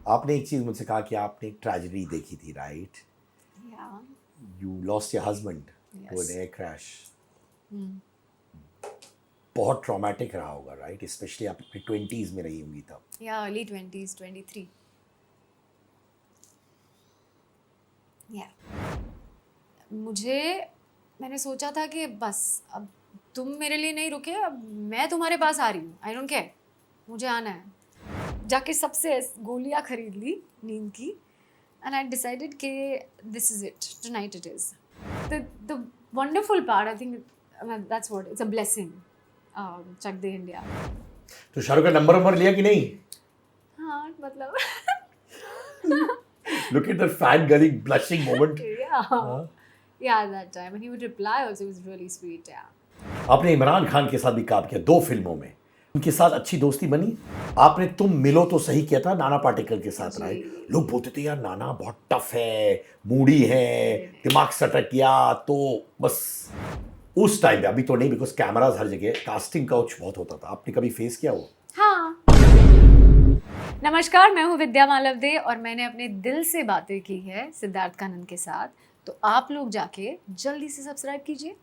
आपने एक चीज मुझसे कहा कि आपने एक ट्रेजेडी देखी थी, right? Yeah. You lost your husband to Yes. An air crash. बहुत ट्रॉमेटिक रहा होगा, राइट? स्पेशली आप अपनी 20s में रही होंगी तब। Yeah, early 20s, 23. Yeah. मैंने सोचा था कि बस अब तुम मेरे लिए नहीं रुके, अब मैं तुम्हारे पास आ रही हूँ, आई डोंट केयर, मुझे आना है। जाके सबसे गोलियाँ खरीद ली नींद की, एंड आई डिसाइडेड कि this is it, tonight it is the wonderful part. I think that's what, it's a blessing. Chak De India. तो शाहरुख का नंबर लिया कि नहीं? हाँ मतलब Look at the fan girling blushing moment. yeah, that time, and he would reply also. It was really sweet. Yeah. आपने इमरान खान के साथ भी काम किया 2 फिल्मों में, उनके साथ अच्छी दोस्ती बनी। आपने तुम मिलो तो सही किया था नाना पाटेकर के साथ, राइट? लोग बोलते थे यार नाना बहुत टफ है, मूडी है, दिमाग सटक गया, तो बस उस टाइम पे, अभी तो नहीं बिकॉज कैमराज हर जगह, कास्टिंग काउच बहुत होता था। आपने कभी फेस किया वो? हाँ। नमस्कार, मैं हूँ विद्या मालवदे और मैंने अपने दिल से बातें की है सिद्धार्थ कानन के साथ, तो आप लोग जाके जल्दी से सब्सक्राइब कीजिए।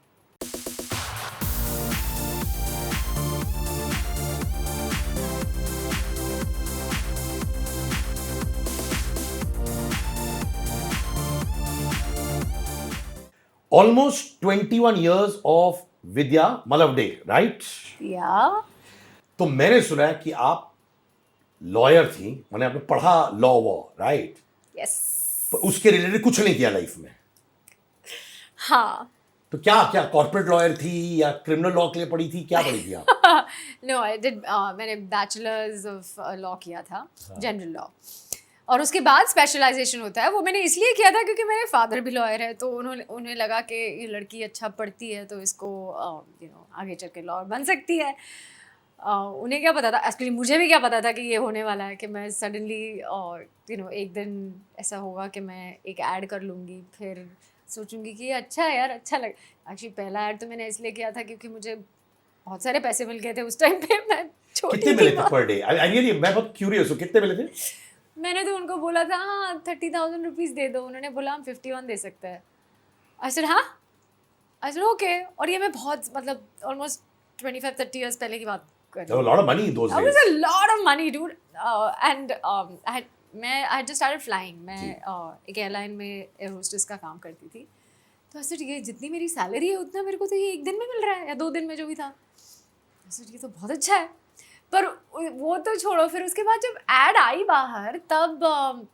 Almost 21 years of Vidya Malvade, right? या तो मैंने सुना है कि आप लॉयर थी, मैंने आपने पढ़ा लॉ वो, राइट? यस। पर उसके रिलेटेड कुछ नहीं किया लाइफ में? हाँ। तो क्या क्या कॉर्पोरेट लॉयर थी या क्रिमिनल लॉ के लिए पढ़ी थी, क्या पढ़ी थी आप? नो, आई डिड, मैंने बैचलर्स ऑफ लॉ किया था, जनरल लॉ, और उसके बाद स्पेशलाइजेशन होता है। वो मैंने इसलिए किया था क्योंकि मेरे फादर भी लॉयर है, तो उन्हें लगा कि ये लड़की अच्छा पढ़ती है तो इसको आगे चल के लॉयर बन सकती है। उन्हें क्या पता था, एक्चुअली मुझे भी क्या पता था कि ये होने वाला है, कि मैं सडनली एक दिन ऐसा होगा कि मैं एक ऐड कर लूँगी, फिर सोचूंगी कि ये अच्छा है यार, अच्छा लग। एक्चुअली पहला ऐड तो मैंने इसलिए किया था क्योंकि मुझे बहुत सारे पैसे मिल गए थे उस टाइम पे, मैं छोटी कितने थी मिले थे पर डे? मैं बहुत क्यूरियस हूँ, कितने मिले थे? मैंने तो उनको बोला था हाँ 30,000 रुपीज़ दे दो, उन्होंने बोला हम 51 दे सकते हैं। आई सेड हाँ, आई सेड ओके। और ये मैं बहुत मतलब ऑलमोस्ट 25-30 ईयर्स पहले की बात कर रही हूँ। Lot of money in those That days. was a lot of money, dude. And I just started flying. मैं एक एयरलाइन में एयर होस्टेस का काम करती थी, तो ऐसे ये जितनी मेरी सैलरी है उतना मेरे को तो ये 1 दिन में मिल रहा है या 2 दिन में, जो भी था। ऐसे ये तो बहुत अच्छा है। पर वो तो छोड़ो, फिर उसके बाद जब एड आई बाहर, तब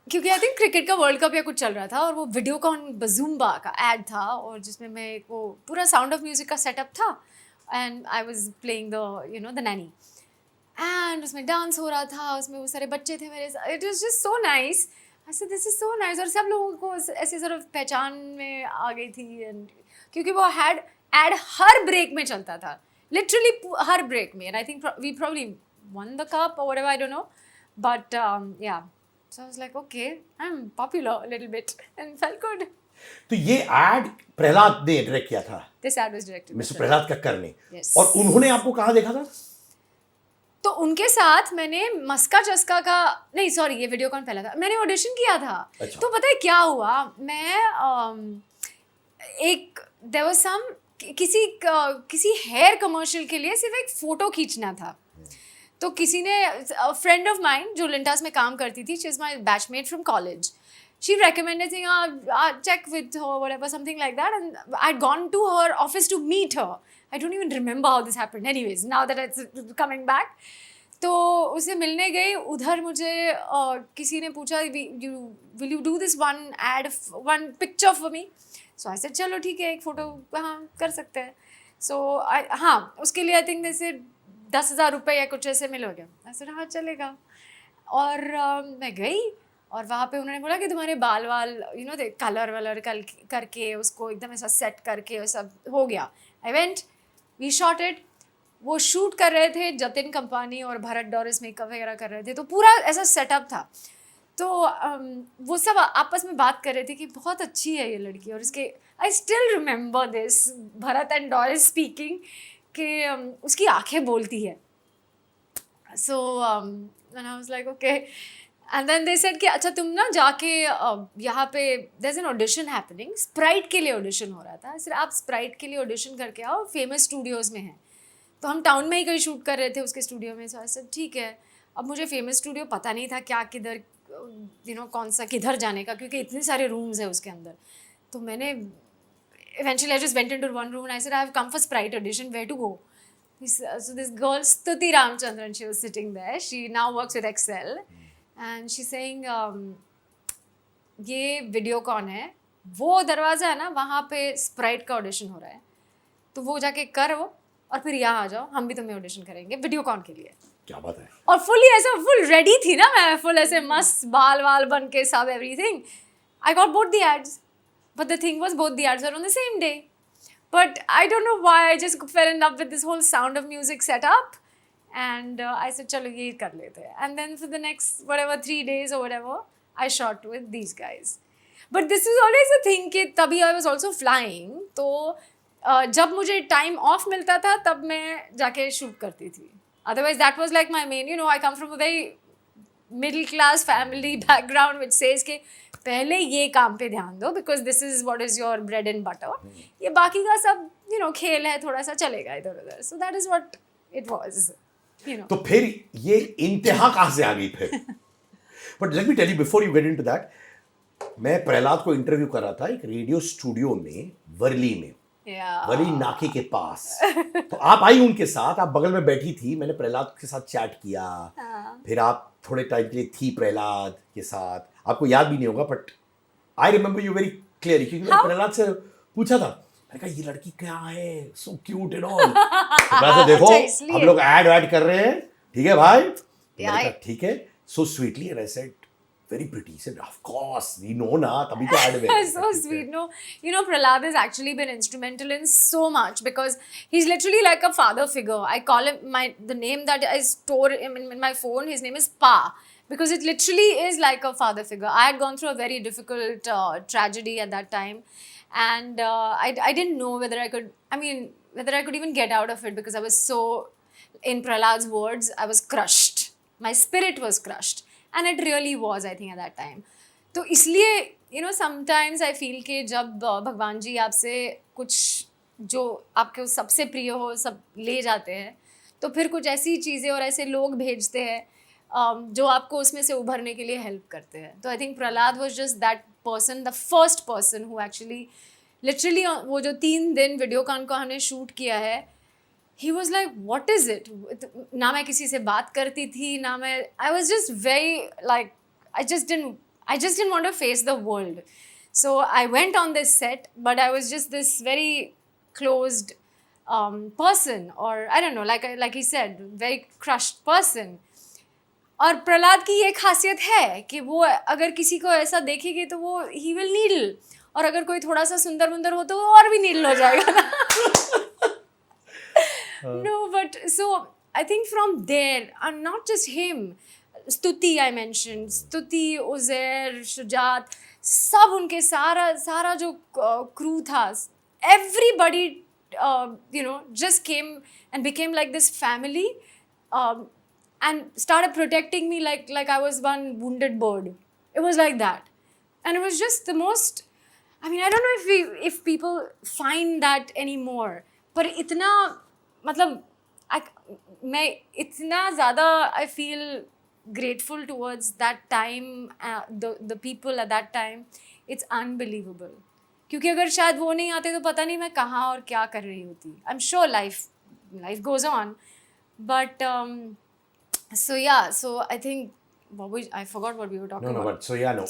क्योंकि आई थिंक क्रिकेट का वर्ल्ड कप या कुछ चल रहा था, और वो वीडियोकॉन बजूम्बा का एड था, और जिसमें मैं वो पूरा साउंड ऑफ म्यूजिक का सेटअप था, and I was playing the Naini, and उसमें डांस हो रहा था, उसमें वो सारे बच्चे थे मेरे साथ। It was just so nice. I said this is so nice, और सब लोगों को ऐसे जरा पहचान में आ गई थी, एंड क्योंकि वो एड हर ब्रेक में चलता था, लिटरली हर ब्रेक में, and I think we probably won the cup or whatever, I don't know, but yeah, so I was like, okay, I'm popular a little bit, and felt good. तो ये add Prahlad ने direct किया था? This ad was directed by mister Prahlad Kakkar ने। Yes. और उन्होंने आपको कहाँ देखा था? तो उनके साथ मैंने मस्का चस्का का, नहीं सॉरी, ये वीडियोकॉन पहला था, मैंने ऑडिशन किया था। अच्छा। तो पता है क्या हुआ, मैं एक देयर वाज सम किसी हेयर कमर्शियल के लिए सिर्फ एक फ़ोटो खींचना था। तो किसी ने, फ्रेंड ऑफ माइन जो लिंटास में काम करती थी, she is my batchmate from college, she recommended saying check with her, whatever, something like that, and I'd gone to her office to meet her. I don't even remember how this happened, anyways, now that it's coming back. तो उससे मिलने गई उधर, मुझे किसी ने पूछा will you do this one picture for me? So I said चलो ठीक है, एक फ़ोटो हाँ कर सकते हैं। So हाँ, उसके लिए I think they said 10,000 रुपये या कुछ ऐसे मिलोगे। I said हाँ चलेगा। और मैं गई, और वहाँ पे उन्होंने बोला कि तुम्हारे बाल कलर वलर करके उसको एकदम ऐसा सेट करके सब हो गया। I went, we shot it. वो शूट कर रहे थे, जतिन कंपानी और भरत डोरिस मेकअप वगैरह कर रहे थे, तो पूरा ऐसा सेटअप था। तो वो सब आपस में बात कर रहे थे कि बहुत अच्छी है ये लड़की, और इसके I still remember this, Bharat and Doris speaking, कि उसकी आंखें बोलती है। So and I was like okay, and then they said कि अच्छा तुम ना जाके यहाँ पे there's an audition happening, Sprite के लिए ऑडिशन हो रहा था, सिर्फ आप स्प्राइट के लिए ऑडिशन करके आओ, फेमस स्टूडियोज़ में है। तो हम टाउन में ही कहीं शूट कर रहे थे उसके स्टूडियो में, सो आई सेड ठीक है। अब मुझे फेमस स्टूडियो पता नहीं था क्या किधर कौन सा किधर जाने का, क्योंकि इतने सारे रूम्स है उसके अंदर। तो मैंने eventually I just went into one room and I said, I have come for Sprite audition, where to go? So this girl, Stuti Ramchandran, she was sitting there. She now works with Excel. And she's saying, ये video कौन है, वो दरवाज़ा है ना वहाँ पे Sprite का ऑडिशन हो रहा है, तो वो जाके करो और फिर यहाँ आ जाओ, हम भी तुम्हें ऑडिशन करेंगे वीडियो कॉन के लिए। क्या बात है। और फुली ऐसा फुल रेडी थी ना मैं, फुल ऐसे मस्त बाल वाल बन के सब everything. I got both the ads, but the thing was both the ads were on the same day. But I don't know why I just fell in love with this whole Sound of Music setup, and I said चलो ये कर लेते हैं। And then for the next whatever 3 days or whatever, I shot with these guys. But this is always the thing कि तभी I was also flying, तो जब मुझे टाइम ऑफ मिलता था तब मैं जाके शूट करती थी। Otherwise that was like my main, I come from a very middle class family background which says कि पहले ये काम पे ध्यान दो, because this is what is your bread and butter, ये बाकी का सब खेल है, थोड़ा सा चलेगा इधर उधर। So that is what it was. तो फिर ये इंतहा कहाँ से आ गई फिर? But let me tell you before you get into that, मैं प्रहलाद को इंटरव्यू कर रहा था एक रेडियो स्टूडियो में वर्ली में, वर्ली नाके के पास। तो आप आई उनके साथ, आप बगल में बैठी थी, मैंने प्रहलाद के साथ चैट किया। फिर आप थोड़े टाइम के लिए थी प्रहलाद के साथ, आपको याद भी नहीं होगा but I remember you very clearly, क्योंकि मैंने प्रहलाद से पूछा था, मैंने कहा ये लड़की क्या है, सो क्यूट एंड ऑल। तो देखो हम लोग ऐड कर रहे हैं, ठीक है भाई? मैंने कहा ठीक है, so sweetly, and I said very pretty. He said, of course, we know na, tabhi to add mein. So sweet. No, Prahlad has actually been instrumental in so much, because he's literally like a father figure. I call him the name that I store him in my phone. His name is Pa, because it literally is like a father figure. I had gone through a very difficult tragedy at that time, and I didn't know whether I could even get out of it, because I was so, in Prahlad's words, I was crushed. My spirit was crushed. And it really was, I think, at that time. तो इसलिए sometimes I feel कि जब भगवान जी आपसे कुछ जो आपके सबसे प्रिय हो सब ले जाते हैं, तो फिर कुछ ऐसी चीज़ें और ऐसे लोग भेजते हैं जो आपको उसमें से उभरने के लिए हेल्प करते हैं। तो I think Prahlad was just that person, the first person who actually literally वो जो 3 दिन वीडियोकॉन को हमने शूट किया है, he was like, what is it? ना मैं किसी से बात करती थी, ना मैं, I was just very like, I just didn't want to face the world. So I went on this set, but I was just this very closed person, or I don't know, like he said, very crushed person. और प्रहलाद की ये खासियत है कि वो अगर किसी को ऐसा देखेगी तो वो he will needle, और अगर कोई थोड़ा सा सुंदर मुंदर हो तो वो और भी needle हो जाएगा ना। No, but so I think from there, and not just him, Stuti I mentioned, Stuti, Uzair, Shujat, सब उनके सारा जो crew था, everybody just came and became like this family, and started protecting me like I was one wounded bird. It was like that, and it was just the most, I mean, I don't know if people find that anymore, पर इतना मतलब मैं इतना ज़्यादा I feel grateful towards that time, the people at that time, it's unbelievable. क्योंकि अगर शायद वो नहीं आते तो पता नहीं मैं कहाँ और क्या कर रही होती। I'm sure life goes on, but so yeah, so I think I forgot what we were talking about. No, but so yeah, no.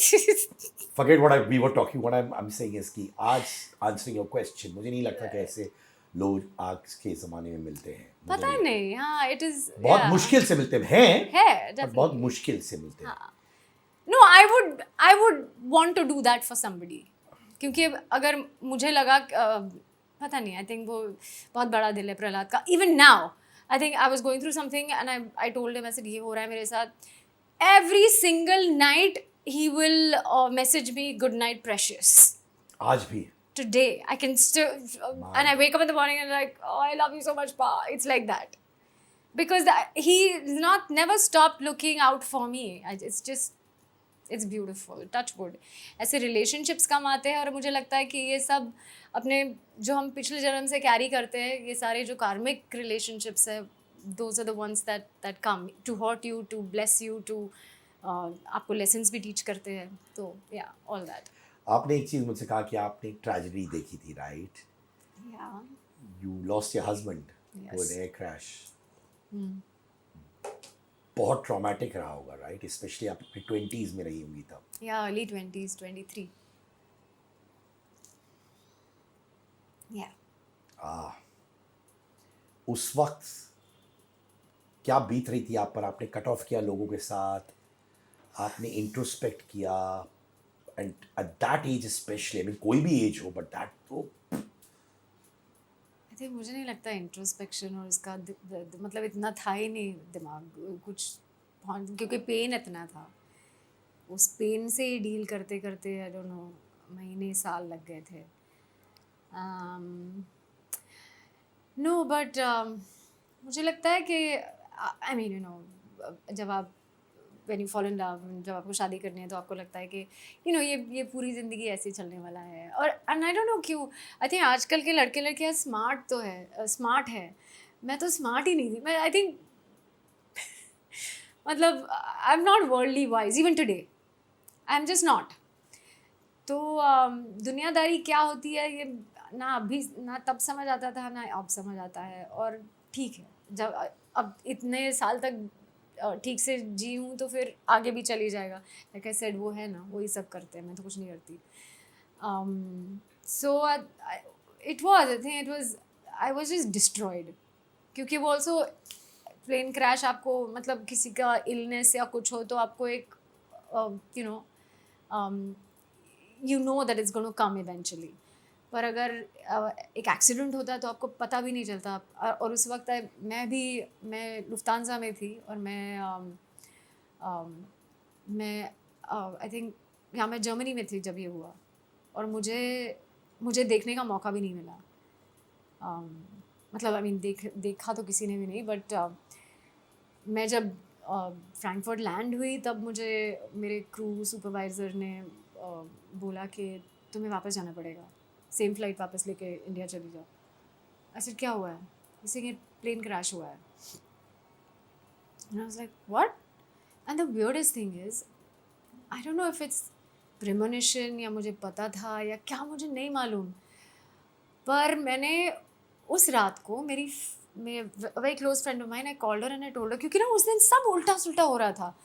Forget we were talking. What I'm saying is कि आज answering your question, मुझे नहीं लगता कि ऐसे लोग आज के ज़माने में मिलते हैं। पता नहीं, हाँ, it is बहुत मुश्किल से मिलते हैं, definitely, बहुत मुश्किल से मिलते हैं। No, I would want to do that for somebody, क्योंकि अगर मुझे लगा पता नहीं, I think वो बहुत बड़ा दिल है प्रहलाद का। Even now, I think I was going through something and I told him, I said ये हो रहा है मेरे साथ। Every single night he will message me, good night precious. आज भी Today I can still and I wake up in the morning and like, oh, I love you so much, Pa. It's like that, because he not never stopped looking out for me. It's beautiful, touch wood. ऐसे relationships कम आते हैं और मुझे लगता है कि ये सब अपने जो हम पिछले जन्म से कैरी करते हैं, ये सारे जो कार्मिक relationships है, those are the ones that come to hurt you, to bless you, to आपको lessons भी teach करते हैं. तो yeah, all that. आपने एक चीज मुझसे कहा कि आपने एक ट्रेजेडी देखी थी, right? Yeah. You lost your husband to Yes. An air crash. बहुत ट्रॉमेटिक रहा होगा, राइट? स्पेशली आप अपनी 20s में रही होंगी तब. Yeah, early 20s, 23. Yeah. उस वक्त क्या बीत रही थी आप पर? आपने कट ऑफ किया लोगों के साथ, आपने इंट्रोस्पेक्ट किया, and at that age specially, I mean कोई भी एज हो, बट दैट तो I think मुझे नहीं लगता इंट्रोस्पेक्शन और उसका मतलब इतना था ही नहीं दिमाग कुछ, क्योंकि पेन इतना था. उस पेन से ही डील करते करते आई डोंट नो महीने साल लग गए थे. नो बट मुझे लगता है कि आई मीन यू नो जब आप when you fall in love, जब आपको शादी करनी है तो आपको लगता है कि यू नो ये पूरी ज़िंदगी ऐसे ही चलने वाला है. और एंड आई डोंट नो क्यों, आई थिंक आजकल के लड़के लड़कियाँ स्मार्ट तो है, स्मार्ट है. मैं तो स्मार्ट ही नहीं थी. मैं आई थिंक मतलब I am not worldly wise even today, I am just not. तो दुनियादारी क्या होती है ये ना अभी ना तब समझ आता था ना अब समझ आता है. और ठीक है, जब अब इतने साल तक ठीक से जी हूँ तो फिर आगे भी चली जाएगा. लाइक आई सेड, वो है ना, वही सब करते हैं, मैं तो कुछ नहीं करती. So it was, I think it was, I was just destroyed. क्योंकि वो ऑल्सो प्लेन क्रैश, आपको मतलब किसी का इलनेस या कुछ हो तो आपको एक you know that is going to come eventually. पर अगर एक एक्सीडेंट होता है तो आपको पता भी नहीं चलता. और उस वक्त मैं लुफ्तांसा में थी और मैं आई थिंक यहाँ मैं जर्मनी में थी जब ये हुआ. और मुझे देखने का मौका भी नहीं मिला. मतलब आई मीन देखा तो किसी ने भी नहीं. बट मैं जब फ्रैंकफर्ट लैंड हुई तब मुझे मेरे क्रू सुपरवाइज़र ने बोला कि तुम्हें वापस जाना पड़ेगा, सेम फ्लाइट वापस लेके इंडिया चली जाओ. ऐसे क्या हुआ है? जैसे कि प्लेन क्रैश हुआ है. And I was like what. And the weirdest thing is, I don't know if it's premonition या मुझे पता था या क्या, मुझे नहीं मालूम. पर मैंने उस रात को मेरी very close friend of mine, I called her and I told her, क्योंकि ना उस दिन सब उल्टा सुल्टा हो रहा था.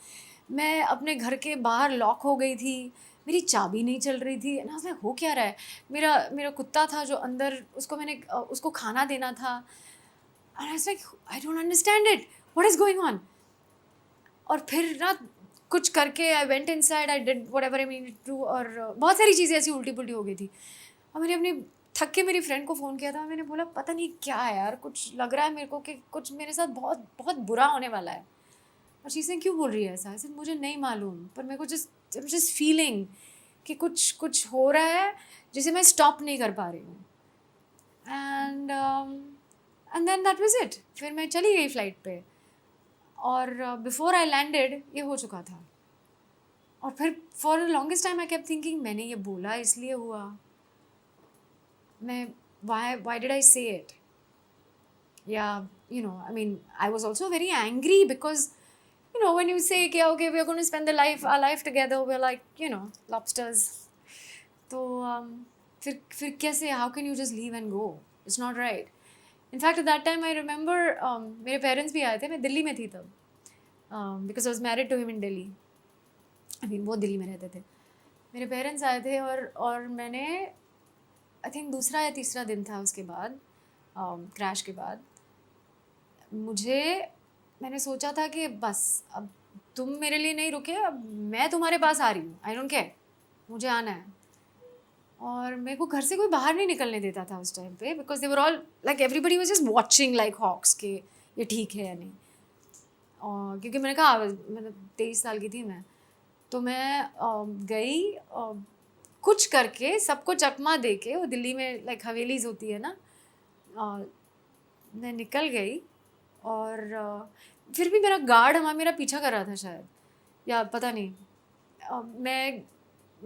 मैं अपने घर के बाहर लॉक हो गई थी, मेरी चाबी नहीं चल रही थी. ना मैं हो क्या रहा है. मेरा कुत्ता था जो अंदर, उसको खाना देना था. And I was like I don't understand it, what is going on. और फिर ना कुछ करके I went inside, I did whatever I needed to. और बहुत सारी चीज़ें ऐसी उल्टी पुल्टी हो गई थी. और मैंने अपनी थक के मेरी फ्रेंड को फ़ोन किया था. मैंने बोला पता नहीं क्या है यार, कुछ लग रहा है मेरे को कि कुछ मेरे साथ बहुत बहुत बुरा होने वाला है. और चीज़ें क्यों बोल रही है ऐसा? ऐसे मुझे नहीं मालूम, पर मेरे को जस्ट फीलिंग कि कुछ हो रहा है जिसे मैं स्टॉप नहीं कर पा रही हूँ. And then that was it. फिर मैं चली गई फ्लाइट पे और बिफोर आई लैंडेड ये हो चुका था. और फिर for the longest time I kept thinking, मैंने ये बोला इसलिए हुआ. मैं why did I say it? Yeah, you know, I mean, I was also very angry because, you know, when you say कि okay, we are going to spend our life together, we're like, you know, lobsters. तो फिर कैसे, how can you just leave and go? It's not right. In fact, at that time I remember मेरे parents भी आए थे. मैं दिल्ली में थी तब, because I was married to him in Delhi. I mean, वो दिल्ली में रहते थे. मेरे parents आए थे और मैंने आई थिंक दूसरा या तीसरा दिन था उसके बाद, क्रैश के बाद, मैंने सोचा था कि बस अब तुम मेरे लिए नहीं रुके, अब मैं तुम्हारे पास आ रही हूँ. आई डोंट केयर, मुझे आना है. और मेरे को घर से कोई बाहर नहीं निकलने देता था उस टाइम पे, because they were all like everybody was just watching like hawks कि ये ठीक है या नहीं. और क्योंकि मैंने कहा, मतलब 23 साल की थी मैं, तो मैं गई कुछ करके, सबको चकमा दे के, वो दिल्ली में लाइक हवेलीज होती है ना, मैं निकल गई और फिर भी मेरा गार्ड मेरा पीछा कर रहा था शायद, या पता नहीं।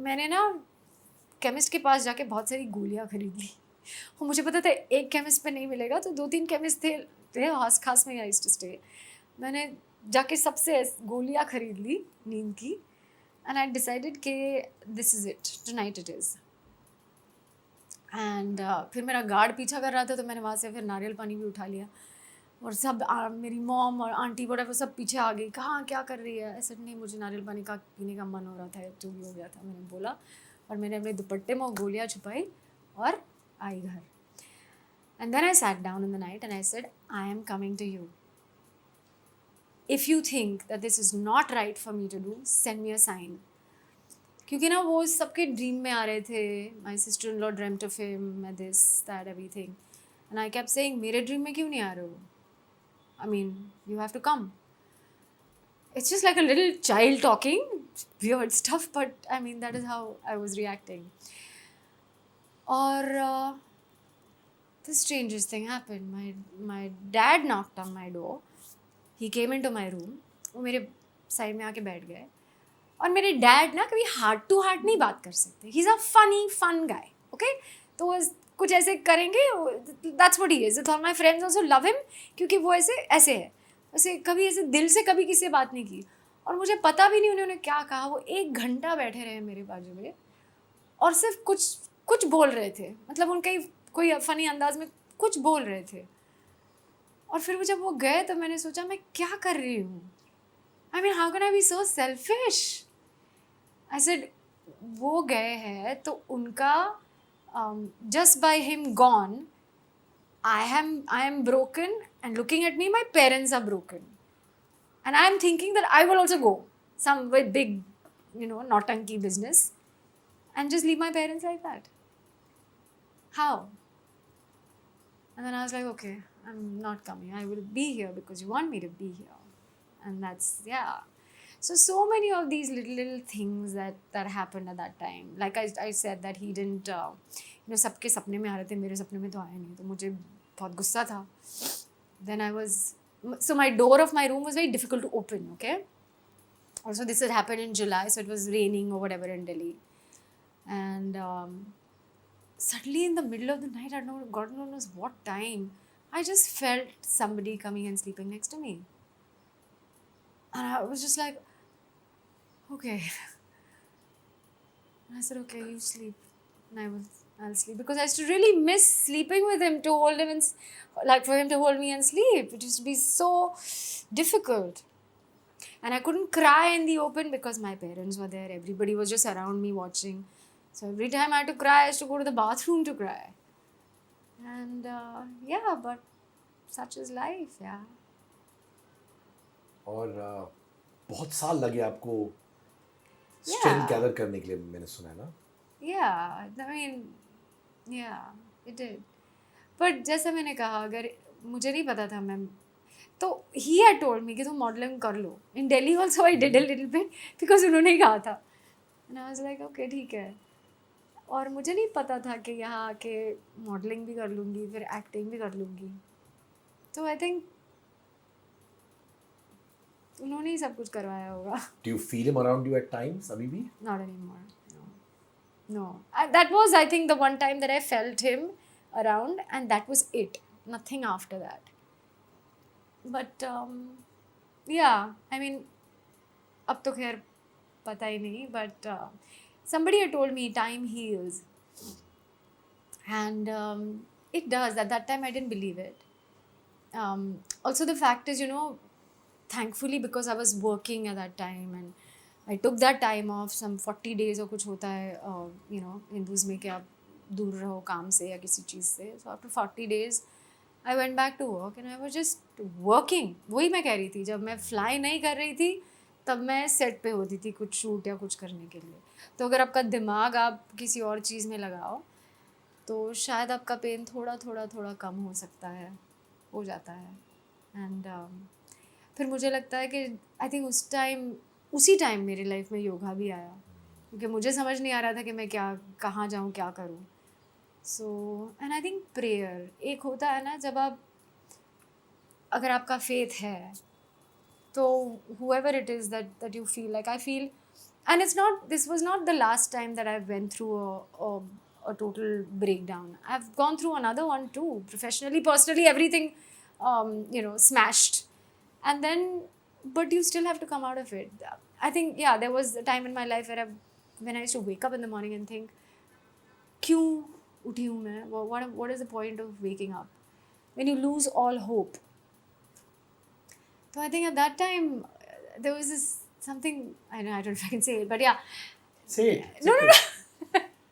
मैंने ना केमिस्ट के पास जाके बहुत सारी गोलियां खरीद ली, और मुझे पता था एक केमिस्ट पे नहीं मिलेगा, तो 2-3 केमिस्ट थे आस खास में, आई टू स्टे। मैंने जाके सबसे गोलियां खरीद ली नींद की, एंड आई डिसाइडेड कि this is it, tonight it is. And फिर मेरा गार्ड पीछा कर रहा था, तो मैंने वहाँ से फिर नारियल पानी भी उठा लिया, और सब मेरी मॉम और आंटी वो सब पीछे आ गई, कहाँ क्या कर रही है। ऐसा नहीं, मुझे नारियल पानी का पीने का मन हो रहा था, जो भी हो गया था, मैंने बोला, और मैंने अपने दुपट्टे में गोलियाँ छुपाई और आई घर। And then I sat down in the night and I said, I am coming to you. If you think that this is not right for me to do, send me a sign. क्योंकि ना वो सबके dream में आ रहे थे, my sister in law dreamed of him, this that everything, and I kept saying, मेरे dream में क्यों नहीं आ रहे हो? I mean, you have to come. It's just like a little child talking, weird stuff, but I mean, that is how I was reacting. Or the strangest thing happened. My dad knocked on my door. He came into my room. वो मेरे side में आके बैठ गए, और मेरे dad ना कभी हार्ट टू हार्ट नहीं बात कर सकते। He is a fun guy, okay. तो वो कुछ ऐसे करेंगे, that's what he is. All my friends also love him, क्योंकि वो ऐसे है, ऐसे कभी ऐसे दिल से कभी किसी से बात नहीं की। और मुझे पता भी नहीं उन्होंने क्या कहा। वो 1 घंटा बैठे रहे मेरे बाजू में, और सिर्फ कुछ बोल रहे थे, मतलब उनका कोई फ़नी अंदाज में कुछ बोल रहे थे। और फिर वो जब वो गए, तो मैंने सोचा, मैं क्या कर रही हूँ? I mean, how can I be so selfish? I said, वो गए हैं तो उनका, just by him gone, I am broken, and looking at me, my parents are broken, and I am thinking that I will also go some with big, nautanki business, and just leave my parents like that. How? And then I was like, okay, I'm not coming. I will be here because you want me to be here, and that's, yeah. So many of these little things that happened at that time. Like I said that he didn't, सबके सपने में आ रहे थे, मेरे सपने में तो आया नहीं, तो मुझे बहुत गुस्सा था. Then so my door of my room was very difficult to open, okay? Also, this had happened in July, so it was raining or whatever in Delhi. And suddenly in the middle of the night, I don't know, God knows what time, I just felt somebody coming and sleeping next to me. And I was just like, okay. And I said, okay, you sleep, and I'll sleep, because I used to really miss sleeping with him, to hold him and like for him to hold me and sleep. It used to be so difficult, and I couldn't cry in the open because my parents were there. Everybody was just around me watching. So every time I had to cry, I used to go to the bathroom to cry. And yeah, but such is life, yeah. और बहुत साल लगे आपको strength gather करने के लिए, मैंने सुना है ना? Yeah, I mean, yeah, it did. But जैसा मैंने कहा, अगर मुझे नहीं पता था मैम, तो he had told me कि तुम मॉडलिंग कर लो. In Delhi also I did a little bit because उन्होंने ही कहा था. And I was like, okay, ठीक है. और मुझे नहीं पता था कि यहाँ आके मॉडलिंग भी कर लूँगी, फिर एक्टिंग भी कर लूँगी. तो आई थिंक उन्होंने ही सब कुछ करवाया होगा. Do you feel him around you at times अभी भी? Not anymore. No. That was, I think, the one time that I felt him around, and that was it. Nothing after that. But yeah, I mean, अब तो खैर पता ही नहीं. But somebody had told me time heals, and it does. At that time, I didn't believe it. Also, the fact is, thankfully, because I was working at that time, and I took that time off, some 40 days or कुछ होता है, Hindus में कि आप दूर रहो काम से या किसी चीज़ से. So after 40 days, I went back to work and I was just working. वही मैं कह रही थी, जब मैं fly नहीं कर रही थी, तब मैं set पे होती थी कुछ shoot या कुछ करने के लिए. तो अगर आपका दिमाग आप किसी और चीज़ में लगाओ, तो शायद आपका पेन थोड़ा कम हो सकता है, हो जाता है. एंड फिर मुझे लगता है कि आई थिंक उसी टाइम मेरी लाइफ में योगा भी आया, क्योंकि मुझे समझ नहीं आ रहा था कि मैं कहाँ जाऊँ, क्या करूँ. So and I think prayer एक होता है ना, जब आप अगर आपका फेथ है तो whoever it is that you feel like, I feel, and this was not the last time that I went through a total breakdown. I've gone through another one too, professionally, personally, everything, smashed, and then, but you still have to come out of it. I think, yeah, there was a time in my life where when I used to wake up in the morning and think, क्यों उठी हूँ मैं? What is the point of waking up? When you lose all hope. So I think at that time there was this something, I don't know if I can say it, but yeah. Say it. No,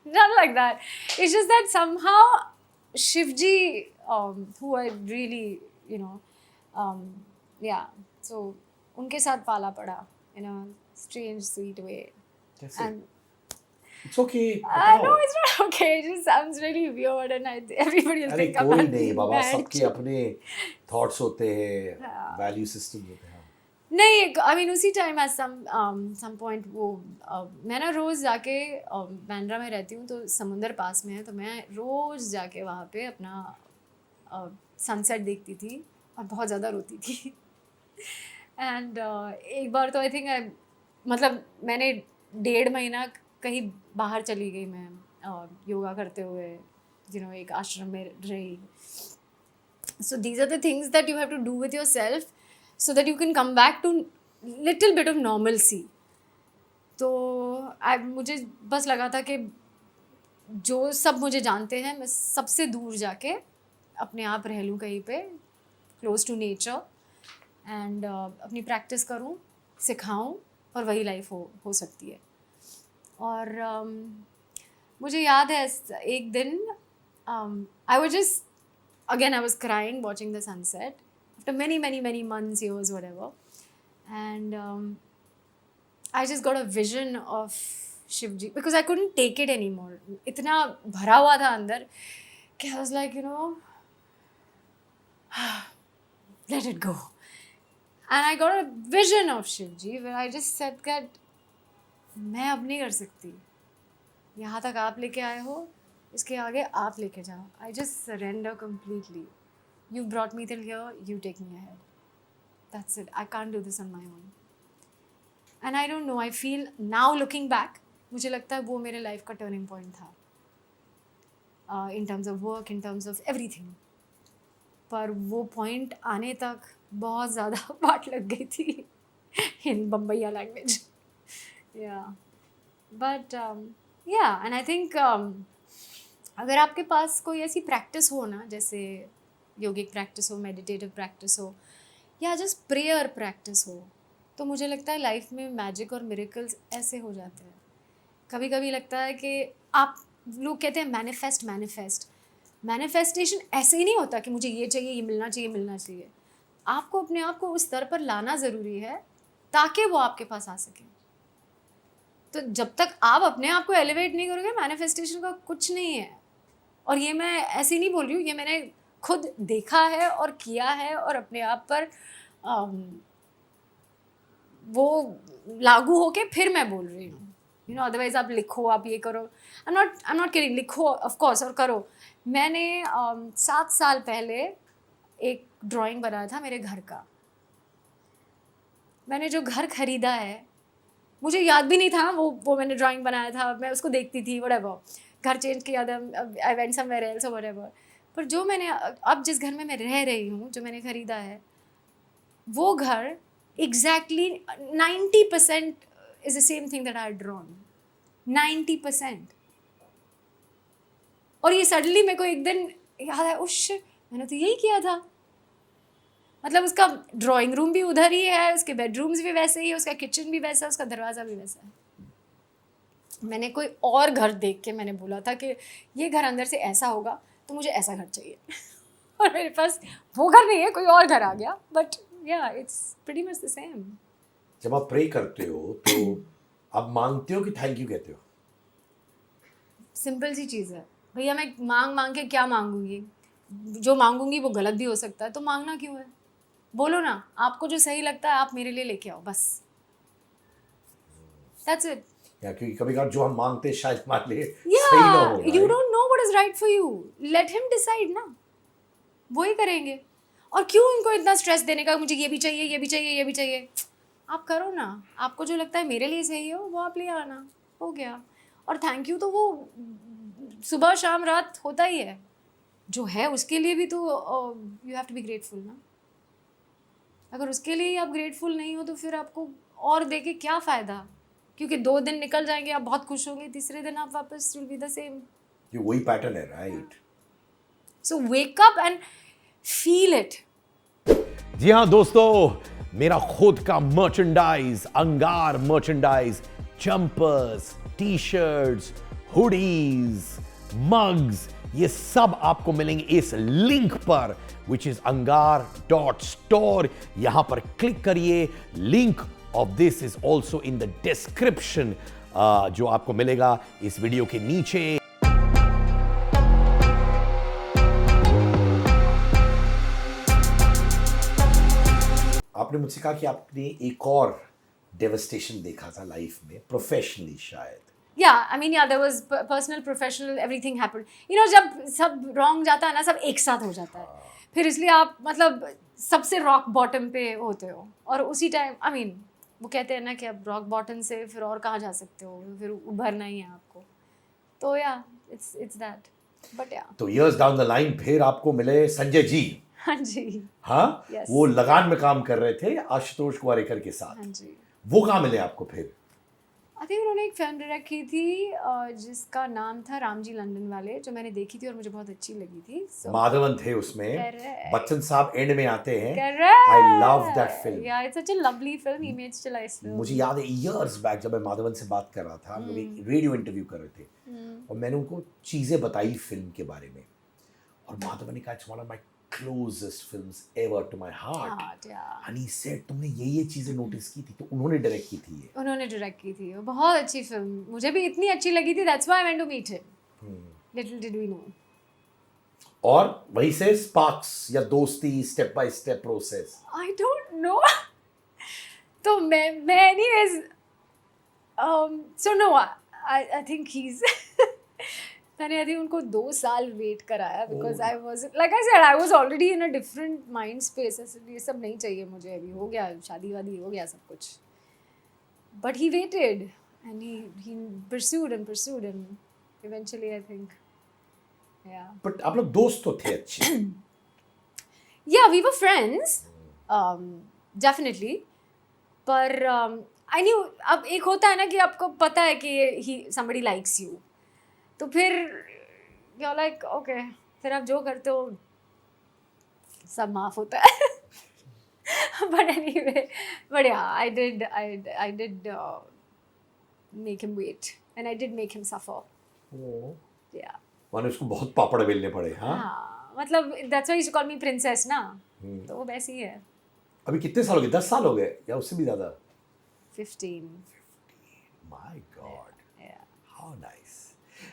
not like that. It's just that somehow Shivji, who I really, yeah, so उनके साथ पाला पड़ा in a strange, sweet way. कैसे? And It's okay. I know it's not okay. It just sounds really weird, and everybody will अरे think I'm कोई not नहीं बाबा, mad. सबके अपने थॉट्स होते हैं, वैल्यू सिस्टम होते हैं. नहीं, I mean उसी टाइम at some point वो मैं ना रोज़ जाके बांद्रा में रहती हूँ, तो समुंदर पास में है, तो मैं रोज़ जाके वहाँ पे अपना सनसेट देखती थी और बहुत ज़्यादा रोती थी. एंड एक बार तो आई थिंक मतलब मैंने 1.5 महीना कहीं बाहर चली गई मैं योगा करते हुए, एक आश्रम में रही. So these are the things that you have to do with yourself so that you can come back to little bit of normalcy. तो मुझे बस लगा था कि जो सब मुझे जानते हैं, मैं सबसे दूर जाके अपने आप रह लूँ कहीं पे क्लोज टू नेचर, एंड अपनी प्रैक्टिस करूँ, सिखाऊँ, और वही लाइफ हो सकती है. और मुझे याद है एक दिन I was just again I was crying watching the sunset after many months, years, whatever, and I just got a vision of Shivji because I couldn't take it anymore. इतना भरा हुआ था अंदर कि I was like, let it go. And I got a vision of Shivji where I just said that मैं अब नहीं कर सकती, यहाँ तक आप लेके आए हो, इसके आगे आप लेके जाओ. I just surrender completely. You brought me till here, you take me ahead. That's it. I can't do this on my own. And I don't know, I feel now looking back, मुझे लगता है वो मेरे life का turning point था, in terms of work, in terms of everything. पर वो point आने तक बहुत ज़्यादा बाट लग गई थी in Bambaiya language. Yeah. But yeah, and I think अगर आपके पास कोई ऐसी प्रैक्टिस हो ना, जैसे योगिक प्रैक्टिस हो, मेडिटेटिव प्रैक्टिस हो, या जस्ट प्रेयर प्रैक्टिस हो, तो मुझे लगता है लाइफ में मैजिक और मिरेकल्स ऐसे हो जाते हैं. कभी कभी लगता है कि आप लोग कहते हैं मैनिफेस्टेशन ऐसे ही नहीं होता कि मुझे ये चाहिए, ये मिलना चाहिए. आपको अपने आप को उस स्तर पर लाना ज़रूरी है ताकि वो आपके पास आ सके. तो जब तक आप अपने आप को एलिवेट नहीं करोगे, मैनिफेस्टेशन का कुछ नहीं है. और ये मैं ऐसे नहीं बोल रही हूँ, ये मैंने खुद देखा है और किया है, और अपने आप पर वो लागू होके फिर मैं बोल रही हूँ. अदरवाइज आप लिखो, आप ये करो. आई एम नॉट किडिंग, लिखो ऑफ कोर्स और करो. मैंने 7 साल पहले एक ड्राइंग बनाया था मेरे घर का. मैंने जो घर खरीदा है, मुझे याद भी नहीं था वो मैंने ड्राइंग बनाया था. मैं उसको देखती थी, व्हाटएवर, घर चेंज किया था, आई वेंट समवेयर एल्स और व्हाटएवर. पर जो मैंने अब जिस घर में मैं रह रही हूँ, जो मैंने ख़रीदा है, वो घर exactly 90% is the same thing that I had drawn. 90%. और ये सडनली मेरे को एक दिन याद है, उश, मैंने तो यही किया था. मतलब उसका ड्राइंग रूम भी उधर ही है, उसके बेडरूम्स भी वैसे ही है, उसका किचन भी वैसा है, उसका दरवाज़ा भी वैसा है. मैंने कोई और घर देख के मैंने बोला था कि ये घर अंदर से ऐसा होगा तो मुझे ऐसा घर चाहिए. और मेरे पास वो घर नहीं है, कोई और घर आ गया. बट या it's pretty much the same. जब आप प्रे करते हो तो आप मांगते हो कि थैंक यू कहते हो? सिंपल सी चीज़ है भैया. मैं मांग के क्या मांगूंगी? जो मांगूंगी वो गलत भी हो सकता है, तो मांगना क्यों है? बोलो ना, आपको जो सही लगता है आप मेरे लिए लेके आओ, बस. That's it. या क्योंकि कभी-कभार जो हम मांगते हैं शायद हमारे लिए सही ना हो. You don't know what is right for you. Let him decide ना, वो ही करेंगे. और क्यों उनको इतना स्ट्रेस देने का, मुझे ये भी चाहिए, ये भी चाहिए, ये भी चाहिए। आप करो ना, आपको जो लगता है मेरे लिए सही हो वो आप ले आना, हो गया। और थैंक यू तो वो सुबह शाम रात होता ही है, जो है उसके लिए भी तो you have to be grateful ना। अगर उसके लिए ही आप ग्रेटफुल नहीं हो तो फिर आपको और दे के क्या फ़ायदा, क्योंकि 2 दिन निकल जाएंगे, आप बहुत खुश होंगे, तीसरे दिन आप वापस विल बी द सेम। ये वही पैटर्न है, right? So wake up and feel it. जी हाँ दोस्तों, मेरा खुद का merchandise, Angaar merchandise, jumpers, T shirts, hoodies, mugs, ये सब आपको मिलेंगे इस लिंक पर विच इज angar.store। यहां पर क्लिक करिए, link of this is also in the description, जो आपको मिलेगा इस वीडियो के नीचे। आपने मुझसे कहा कि आपने एक और डेवस्टेशन देखा था लाइफ में, प्रोफेशनली शायद। Yeah, I mean, yeah, there was personal, professional, everything happened. You know, जब सब wrong जाता है ना, सब एक साथ हो जाता है, फिर इसलिए आप मतलब सबसे रॉक बॉटम पे होते हो, और उसी टाइम I mean, वो कहते हैं ना कि अब रॉक बॉटम से फिर और कहाँ जा सकते हो, फिर उभरना ही है आपको। तो yeah, it's that. But yeah. तो इयर्स डाउन द लाइन फिर आपको मिले संजय जी। हाँ जी। हाँ, Yes. वो लगान में काम कर रहे थे आशुतोष गोवारिकर के साथ। हाँ जी। वो कहाँ मिले आपको फिर? आई थिंक उन्होंने एक फिल्म डायरेक्ट की थी जिसका नाम था रामजी लंदन वाले, जो मैंने देखी थी और मुझे बहुत अच्छी लगी थी। So, माधवन थे उसमें, Correct. बच्चन साहब एंड में आते हैं। Correct. I love that film. Yeah, it's such a lovely film. He made still nice film. मुझे याद है इयर्स बैक जब मैं माधवन से बात कर रहा था, हम लोग एक रेडियो इंटरव्यू कर रहे थे, और मैंने उनको चीजें बताई फिल्म के बारे में, और माधवन ने कहा it's one of my closest films ever to my heart, Art, yeah. And he said तुमने ये चीजें नोटिस की थी, तो उन्होंने डायरेक्ट की थी ये। उन्होंने डायरेक्ट की थी, वो बहुत अच्छी फिल्म, मुझे भी इतनी अच्छी लगी थी, that's why I went to meet him. Little did we know. और वहीं से स्पार्क्स या दोस्ती, step by step process. I don't know. तो मैं anyways, so no, I think he's मैंने अभी उनको 2 साल वेट कराया, because I was like I said, I was already in a different mind space. ये सब नहीं चाहिए मुझे, अभी हो गया, शादी वादी हो गया सब कुछ। But he waited and he pursued and eventually I think, या बट आप लोग दोस्त तो थे अच्छे। yeah, we were friends, definitely. पर I knew, अब एक होता है ना कि आपको पता है कि somebody likes you, तो फिर you're like okay, फिर आप जो करते हो सब माफ होता है। But anyway, but yeah, I did make him wait, and I did make him suffer. Yeah. माने उसको बहुत पापड़ बेलने पड़े। हाँ, हाँ, मतलब that's why he used to call me princess ना, तो वो वैसी ही है। अभी कितने साल हो गए? 10 साल हो गए या उससे भी ज्यादा? 15. My God, Yeah. How nice.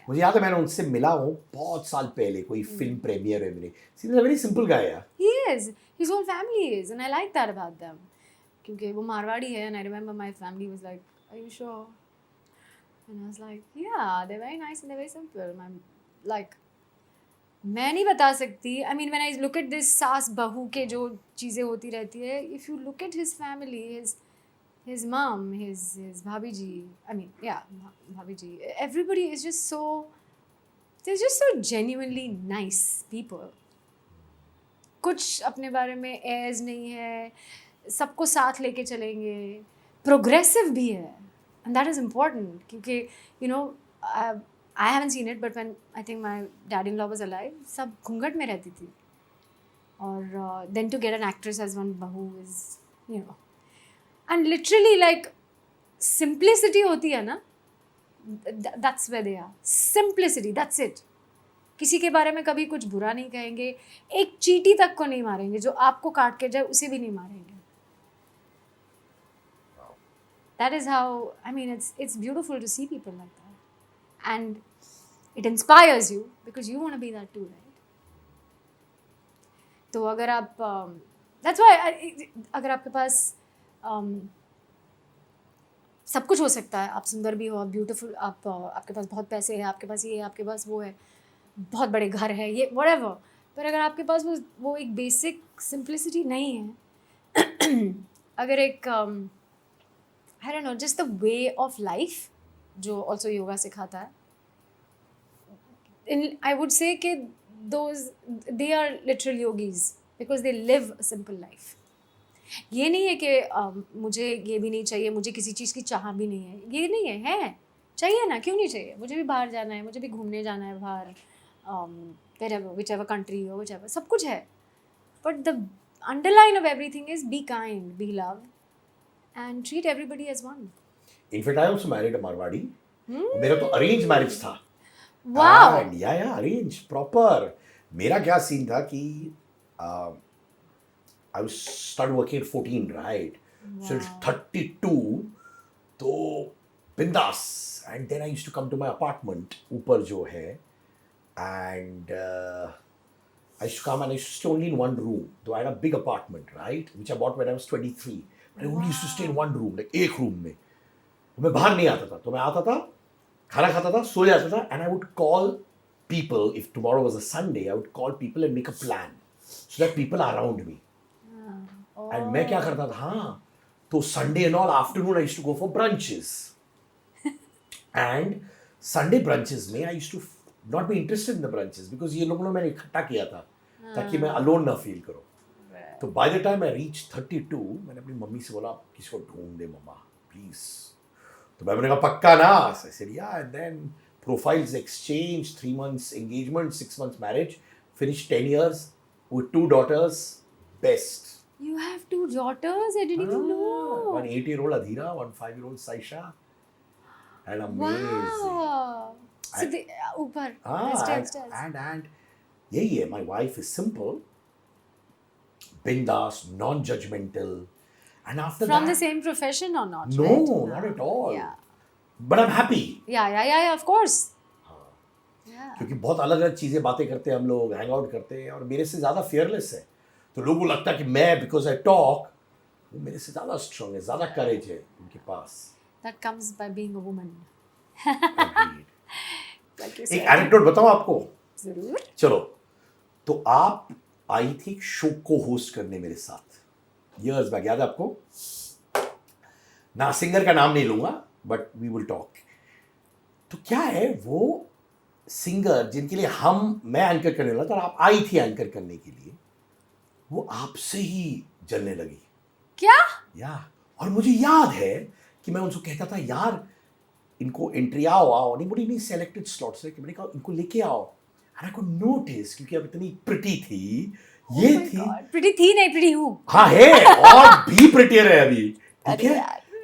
मुझे याद है मैंने उनसे मिला हूँ बहुत साल पहले, कोई फिल्म प्रीमियर में मिले। She is a very simple guy यार। He is. His whole family is, and I like that about them. क्योंकि वो मारवाड़ी है, and I remember my family was like, "Are you sure?" And I was like, "Yeah, they're very nice and they're very simple." I'm like, मैं नहीं बता सकती। I mean, when I look at this सास बहू के जो चीज़ें होती रहती है, if you look at his family, his mom, his bhabhi ji, I mean, yeah, bhabhi ji, everybody is just so, they're just so genuinely nice people. कुछ अपने बारे में एज नहीं है, सबको साथ लेके चलेंगे, प्रोग्रेसिव भी है, एंड दैट इज़ इम्पॉर्टेंट, क्योंकि you know I haven't seen it, but when I think my dad in law was alive, सब घूंघट में रहती थी, और then to get an actress as one बहू is, you know, and literally like simplicity होती है ना, that's where they are, simplicity, that's it. किसी के बारे में कभी कुछ बुरा नहीं कहेंगे, एक चींटी तक को नहीं मारेंगे, जो आपको काट के जाए उसे भी नहीं मारेंगे। That is how, I mean, it's beautiful to see people like that, and it inspires you because you want to be that too, right? तो अगर आप that's why अगर आपके पास सब कुछ हो सकता है, आप सुंदर भी हो, आप ब्यूटीफुल, आप आपके पास बहुत पैसे हैं, आपके पास ये है, आपके पास वो है, बहुत बड़े घर है, ये whatever, पर अगर आपके पास वो एक बेसिक सिंप्लिसिटी नहीं है, अगर एक आई don't know just the way of life जो ऑल्सो योगा सिखाता है, I would say कि they are literal yogis because they live a simple life. ये नहीं है कि मुझे ये भी नहीं चाहिए, मुझे किसी चीज़ की चाह भी नहीं है, ये नहीं है चाहिए ना, क्यों नहीं चाहिए, मुझे भी बाहर जाना है, मुझे भी घूमने जाना है बाहर, wherever, whichever country or whichever, सब कुछ है, but the underline of everything is be kind, be love and treat everybody as one. In fact, I also married a Marwadi. मेरा तो अरेंज मैरिज था. Wow. And yeah, arrange proper. मेरा क्या scene था कि I was started working at 14, right? So it's 32, तो बिंदास. And then I used to come to my apartment ऊपर जो है, and I used to come and I used to stay only in one room. Though I had a big apartment, right, which I bought when I was 23. But I only used to stay in one room, like एक room में. तो मैं बाहर नहीं आता था. तो मैं आता था, खाना खाता था, सो जाता था, and I would call people. If tomorrow was a Sunday, I would call people and make a plan so that people are around me. And मैं क्या करता था, हाँ, तो Sunday and all afternoon I used to go for brunches. And Sunday brunches में I used to not be interested in the brunches because ये लोगों ने मैंने इकट्ठा किया था ताकि मैं alone ना feel करूँ. तो by the time I reached 32, मैंने अपनी मम्मी से बोला किसी को ढूंढ दे मम्मा please. तो मैंने कहा पक्का ना. I said yeah, and then profiles exchanged, 3 months engagement, 6 months marriage, finished 10 years with 2 daughters, best. You have 2 daughters? I didn't even know. One 8-year-old Adhira, one 5-year-old Saisha. And amazing. Wow. So they ऊपर stairs. And यही है, my wife is simple, bindas, non-judgmental, and after From that, the same profession or not? no, right? not at all. Yeah. But I'm happy. Yeah, of course. Yeah. क्योंकि बहुत अलग अलग चीजें बातें करते हैं हम लोग, हैंग आउट करते हैं, और मेरे से ज्यादा फेयरलेस है. तो लोगों को लगता है कि मैं बिकॉज आई टॉक, वो मेरे से ज्यादा स्ट्रांग है, ज्यादा करेज है उनके पास. That comes by being a woman. Agreed. Like you एक said. एनेक्डोट बताऊं आपको. जरूर. चलो, तो आप आई थी शो को होस्ट करने मेरे साथ years back, याद है आपको ना? सिंगर का नाम नहीं लूंगा, बट वी विल टॉक. तो क्या है वो सिंगर जिनके लिए मैं एंकर करने वाला था और आप आई थी एंकर करने के लिए, वो आपसे ही जलने लगी. क्या? या, और मुझे याद है कि मैं उनसे कहता था यार इनको एंट्री आओ, नहीं सेलेक्टेड स्लॉट से, मैंने कहा इनको लेके आओ. एंड आई कुड नोटिस, क्योंकि अब इतनी प्रिटी थी, ये थी, प्रिटी थी नहीं, प्रिटी हूँ. हाँ है, और भी प्रिटियर है अभी, ठीक है.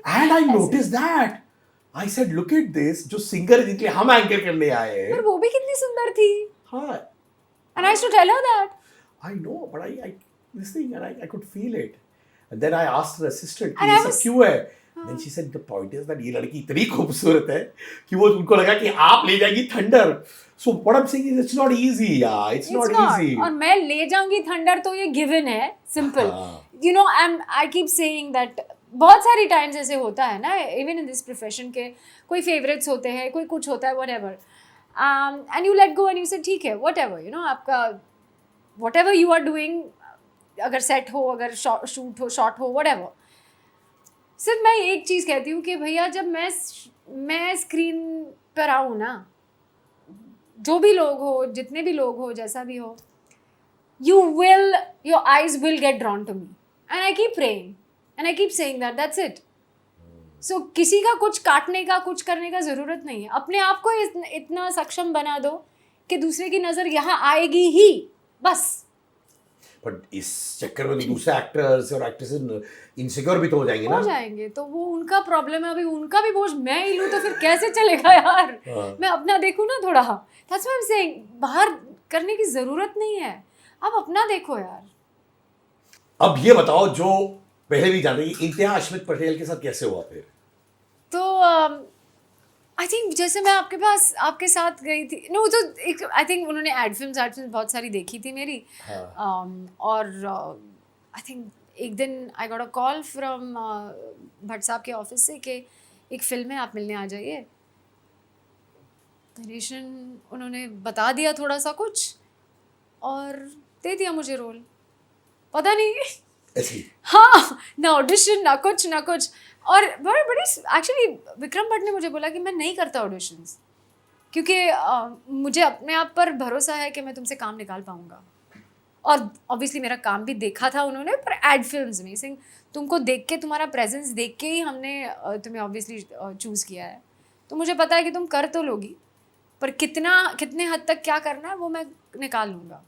And I notice that, I said look at this, जो सिंगर जिनके लिए हम एंकर करने आए हैं, पर वो भी कितनी सुंदर थी. हाँ, And I used to tell her that. I know, but I this thing, and I could feel it. And then I asked her assistant, And ये I सब was- क्यों है? Then she said the point is that ये लड़की इतनी खूबसूरत है कि वो उनको लगा कि आप ले जाएगी thunder. So what I'm saying is it's not easy, yeah. It's not easy. और मैं ले जाऊंगी थंडर तो ये गिवन है, सिंपल. हाँ. You know, I keep saying that बहुत सारी टाइम्स ऐसे होता है ना, इवन इन दिस प्रोफेशन के कोई फेवरेट्स होते हैं, कोई कुछ होता है, whatever. And you let go and you say ठीक है, whatever, you know, आपका whatever you are doing, अगर सेट हो, अगर शूट हो, शॉट हो, whatever. सिर्फ मैं एक चीज़ कहती हूँ कि भैया जब मैं स्क्रीन पर आऊँ ना, जो भी लोग हो, जितने भी लोग हो, जैसा भी हो, your eyes will get drawn to me. And I keep praying. And I keep saying that, that's it. So किसी का कुछ काटने का, कुछ करने का ज़रूरत नहीं है. अपने आप को इतना सक्षम बना दो कि दूसरे की नज़र यहाँ आएगी ही, बस. बट इस चक्कर में तो दूसरे एक्टर्स और एक्ट्रेसेस इनसिक्योर भी तो हो जाएंगे ना. हो जाएंगे, तो वो उनका प्रॉब्लम है. अभी उनका भी बोझ मैं ही लूँ तो फिर कैसे चलेगा यार. मैं अपना देखूँ ना थोड़ा. That's what I'm saying. बाहर करने की ज़रूरत नहीं है, आप अपना देखो यार. अब ये बताओ, जो पहले भी जानते हैं, इम्तियाज अशमित पटेल के साथ कैसे हुआ फिर? तो आई थिंक जैसे मैं आपके साथ गई थी, नो, तो एक आई थिंक उन्होंने एड फिल्म बहुत सारी देखी थी मेरी. और आई थिंक एक दिन I got a call from Bhatt साहब के ऑफिस से कि एक फिल्म है, आप मिलने आ जाइए. नरेशन उन्होंने बता दिया थोड़ा सा कुछ, और दे दिया मुझे रोल, पता नहीं ऐसे ही। हाँ, ना ऑडिशन ना कुछ। और बड़ी एक्चुअली विक्रम भट्ट ने मुझे बोला कि मैं नहीं करता ऑडिशंस, क्योंकि मुझे अपने आप पर भरोसा है कि मैं तुमसे काम निकाल पाऊँगा। और ऑब्वियसली मेरा काम भी देखा था उन्होंने, पर एड फिल्म्स में सिंह तुमको देख के, तुम्हारा प्रेजेंस देख के ही हमने तुम्हें ऑब्वियसली चूज़ किया है, तो मुझे पता है कि तुम कर तो लोगी, पर कितने हद तक क्या करना है वो मैं निकाल लूँगा।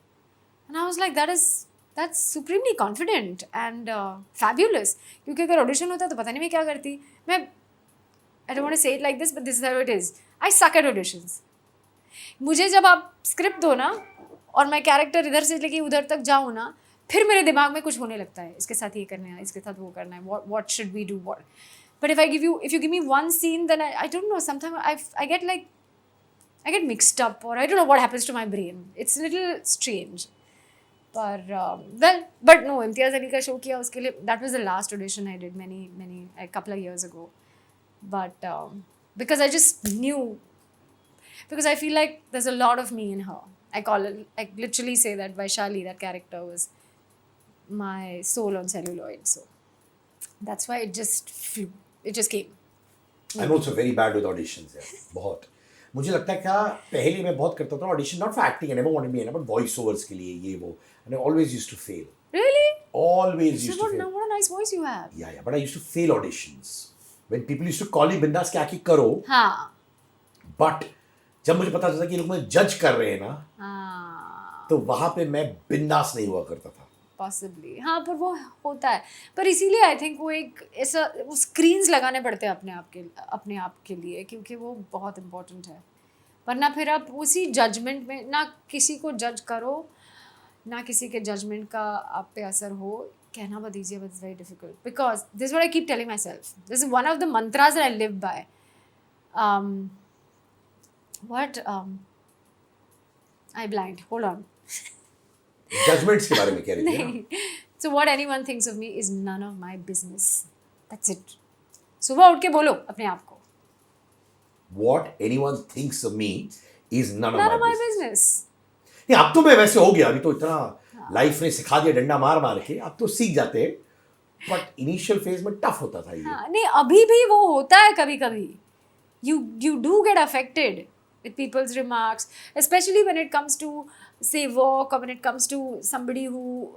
And I was like that's supremely confident and fabulous, क्योंकि अगर ऑडिशन होता तो पता नहीं मैं क्या करती। मैं I don't want to say it like this, but this is how it is. I suck at auditions. मुझे जब आप स्क्रिप्ट दो ना और मैं कैरेक्टर इधर से लेके उधर तक जाऊँ ना, फिर मेरे दिमाग में कुछ होने लगता है, इसके साथ ये करना है, इसके साथ वो करना है, what should we do, what. But if you give me one scene, then I don't know, sometimes I get mixed up, or I don't know what happens to my brain. It's a little strange. पर but no, इम्तियाज़ अली का show किया उसके लिए, that was the last audition I did a couple of years ago. But because I just knew, because I feel like there's a lot of me in her. I literally say that Vaishali, that character, was my soul on celluloid. So that's why it just flew. It just came. I'm also very bad with auditions यार, बहुत। मुझे लगता है क्या, पहले मैं बहुत करता था audition, not for acting, I never wanted to be, but voice overs के लिए ये वो, and I always used to fail. Really? Always used to fail. What a nice voice you have. Yeah, but I used to fail auditions. When people used to call me बिंदास के आके करो, हाँ. but जब मुझे पता चलता कि ये लोग मुझे जज कर रहे हैं ना, हाँ. तो वहाँ पे मैं बिंदास नहीं हुआ करता था। Possibly. हाँ, पर वो होता है, पर इसीलिए आई थिंक वो एक ऐसा स्क्रीन्स लगाने पड़ते हैं अपने आप के लिए, क्योंकि वो बहुत इम्पोर्टेंट है। वरना फिर आप उसी जजमेंट में, ना किसी को जज करो, ना किसी के जजमेंट का आप पे असर हो। कहना बहुत ईजी है, but it's very difficult, because this is what I keep telling myself, this is one of the mantras that I live by. I blind, hold on. Judgements के बारे में कह रही थी ना? नहीं, so what anyone thinks of me is none of my business. That's it. सुबह उठ के बोलो अपने आप को, What anyone thinks of me is none none of of my my business. business. नहीं, अब तो मैं वैसे हो गया, अभी तो इतना लाइफ ने सिखा दिया डंडा मार मार के, अब तो सीख जाते हैं, बट इनिशियल फेज में टफ होता था ये। हाँ, नहीं अभी भी वो होता है कभी कभी। You do get affected with people's remarks, especially when it comes to say work, or when it comes to somebody who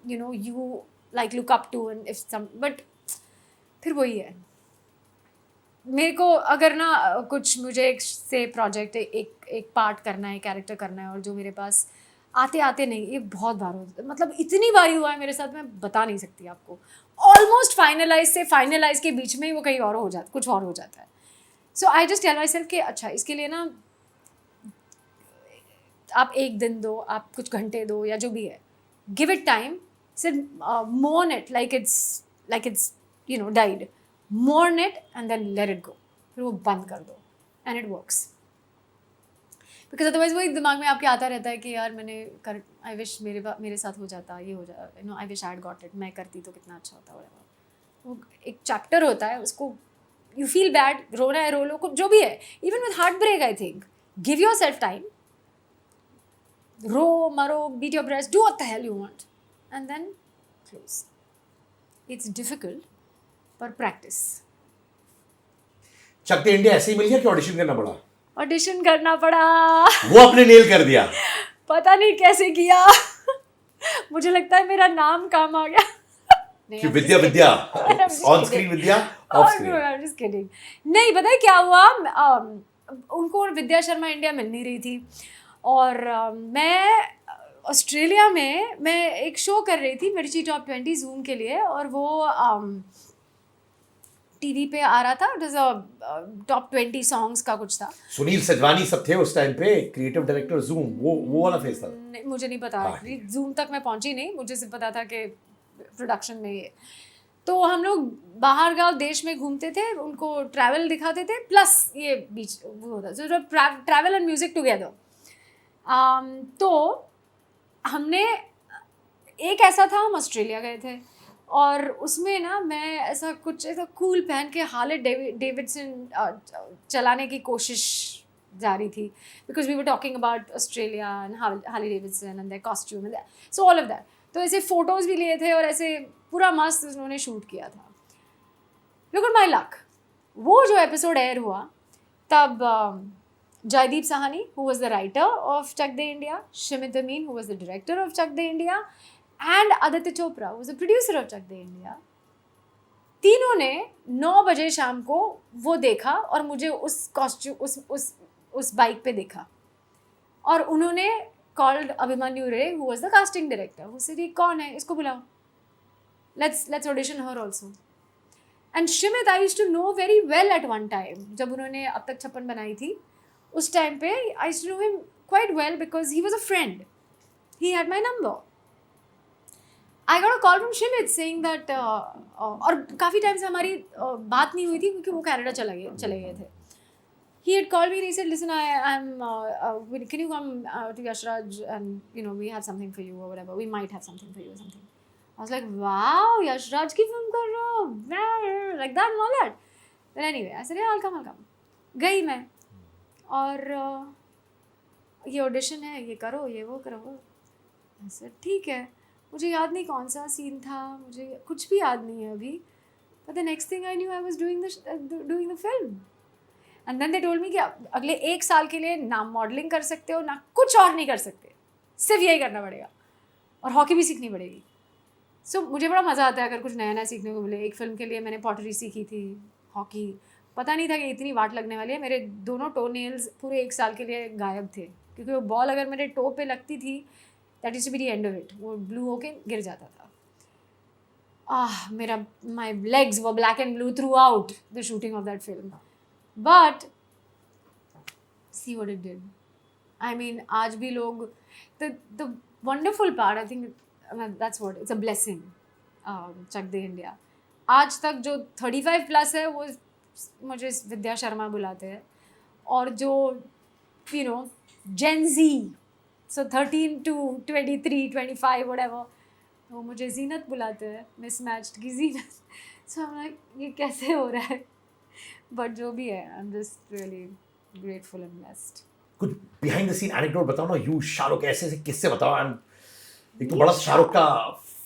you like look up to, and if some, but फिर वही है, मेरे को अगर ना कुछ मुझे एक से प्रोजेक्ट एक पार्ट करना है, कैरेक्टर करना है, और जो मेरे पास आते नहीं, ये बहुत बार होता है, मतलब इतनी बारी हुआ है मेरे साथ, मैं बता नहीं सकती आपको। ऑलमोस्ट फाइनलाइज से फाइनलाइज के बीच में ही वो कहीं और हो जाता, कुछ और हो जाता है। So I just tell myself कि अच्छा, इसके लिए ना आप एक दिन दो, आप कुछ घंटे दो, या जो भी है, गिव इट टाइम, सिर्फ mourn it like it's died, mourn it and then let it go, फिर वो बंद कर दो, and it works. Because otherwise वही दिमाग में आपके आता रहता है कि यार आई विश मेरे साथ हो जाता, ये हो जाता, I wish I had got it, मैं करती तो कितना अच्छा होता। वो एक चैप्टर होता है, उसको यू फील बैड, रोना है रो लो, कुछ जो भी है, even with heartbreak, I think give yourself time, रो मरो, beat your breast, do what the hell you want, and then close. It's difficult, पर प्रैक्टिस। चक दे इंडिया ऐसे ही मिल गया कि ऑडिशन करना पड़ा? ऑडिशन करना पड़ा। वो आपने नेल कर दिया? पता नहीं कैसे किया। मुझे लगता है मेरा नाम काम आ गया। कि Vidya on screen Vidya, off screen. I'm just kidding. नहीं, पता है क्या हुआ, उनको विद्या शर्मा इंडिया मिल नहीं रही थी, और मैं ऑस्ट्रेलिया में मैं एक शो कर रही थी, मिर्ची टॉप 20 जूम के लिए, और वो टीवी पे आ रहा था, it was a top 20 songs का कुछ था। सुनील सजवानी सब थे उस टाइम पे, क्रिएटिव डायरेक्टर जूम, वो वाला फेज था। मुझे नहीं पता, जूम तक मैं पहुंची नहीं, मुझे सिर्फ पता था कि प्रोडक्शन में ये। तो हम लोग बाहर गाँव देश में घूमते थे, उनको ट्रैवल दिखाते थे, प्लस ये बीच वो होता है, ट्रैवल एंड म्यूजिक टुगेदर। तो हमने एक ऐसा था, हम ऑस्ट्रेलिया गए थे, और उसमें ना मैं ऐसा कुछ ऐसा कूल पहन के हार्ले डेविडसन चलाने की कोशिश जा रही थी, because we were talking about Australia and Harley Davidson and their costume and so all of that. तो ऐसे फोटोज़ भी लिए थे और ऐसे पूरा मस्त उन्होंने शूट किया था. लुक एट माई लक, वो जो एपिसोड एयर हुआ तब Jaideep Sahani, who was the writer of Chak De India, Shimit Amin, who was the director of Chak De India, and Aditya Chopra, who was the producer of Chak De India, तीनों ने 9 बजे शाम को वो देखा और मुझे उस कॉस्ट्यूम उस बाइक पे देखा. और उन्होंने कॉल्ड अभिमन्यु रे, who was the casting director, who said, ये कौन है, इसको बुलाओ, let's audition her also. And Shimit I used to know very well at one time. जब उन्होंने अब तक छप्पन बनाई थी उस टाइम पे I used to know him quite well because he was a friend. He had my number. I got a call from Shimit saying that और काफ़ी टाइम से हमारी बात नहीं हुई थी क्योंकि वो कनाडा चले गए थे. He had called me and he said, listen, can you come to Yashraj and we have something for you or whatever. We might have something for you or something. I was like, wow, Yashraj की film कर रहे हो, like that and all that. But anyway, I said, yeah, I'll come. गई मैं और ये audition है, ये करो, ये वो करो. ऐसा ठीक है. मुझे याद नहीं कौन सा सीन था, मुझे कुछ भी याद नहीं है अभी. But the next thing I knew I was doing the film. And then they told me कि अगले 1 साल के लिए ना मॉडलिंग कर सकते हो ना कुछ और नहीं कर सकते, सिर्फ यही करना पड़ेगा और हॉकी भी सीखनी पड़ेगी. सो मुझे बड़ा मज़ा आता है अगर कुछ नया सीखने को मिले. एक फ़िल्म के लिए मैंने पॉटरी सीखी थी, हॉकी. पता नहीं था कि इतनी वाट लगने वाली है. मेरे दोनों टो नेल्स पूरे 1 साल के लिए गायब थे क्योंकि वो बॉल अगर मेरे टो पे लगती थी that is to be the end of it. वो ब्लू होके गिर जाता था. मेरा my legs were black and blue throughout the shooting of that film. But see what it did. I mean आज भी लोग the wonderful part, I think that's what, it's a blessing. Chak De India आज तक जो 35+ है वो मुझे विद्या शर्मा बुलाते हैं, और जो Gen Z, so 13 to 23, 25 whatever, वो मुझे जीनत बुलाते हैं, मिसमैच्ड की जीनत. सो आई एम लाइक ये कैसे हो रहा है. बट जो भी है, I am just really grateful and blessed. कुछ बिहाइंड द सीन एनेक्डोट बताओ ना. यू शाहरुख ऐसे किससे बताओ. एक तो बड़ा शाहरुख का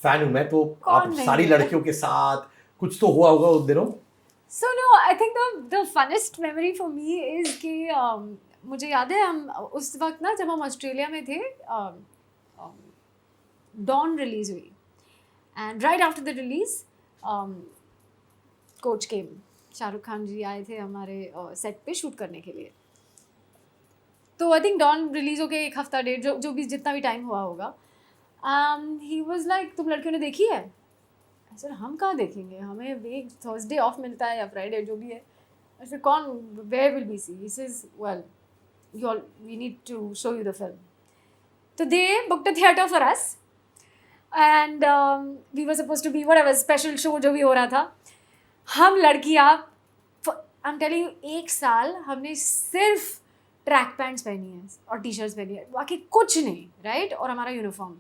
फैन हूँ मैं, तो आप सारी लड़कियों के साथ कुछ तो हुआ होगा उन दिनों. So no, I think the funnest memory for me is कि मुझे याद है हम उस वक्त ना जब हम ऑस्ट्रेलिया में थे, डॉन रिलीज़ हुई and right after the release coach came. Shahrukh Khan ji आए थे हमारे सेट पे शूट करने के लिए. तो आई थिंक डॉन रिलीज़ होके 1 हफ्ता डेढ़ जो भी जितना भी टाइम हुआ होगा, ही वाज लाइक तुम लड़कियों ने देखी है. सर हम कहाँ देखेंगे, हमें एक थर्सडे ऑफ मिलता है या फ्राइडे जो भी है. ऐसे कौन, where will be see. He says well we need to show you the film. तो they booked a theatre for us and we were supposed to be whatever special show जो भी हो रहा था. हम लड़कियाँ, आई एम टेलिंग यू, 1 साल हमने सिर्फ ट्रैक पैंट्स पहनी है और टी शर्ट्स पहनी है, बाकी कुछ नहीं, राइट. और हमारा यूनिफॉर्म.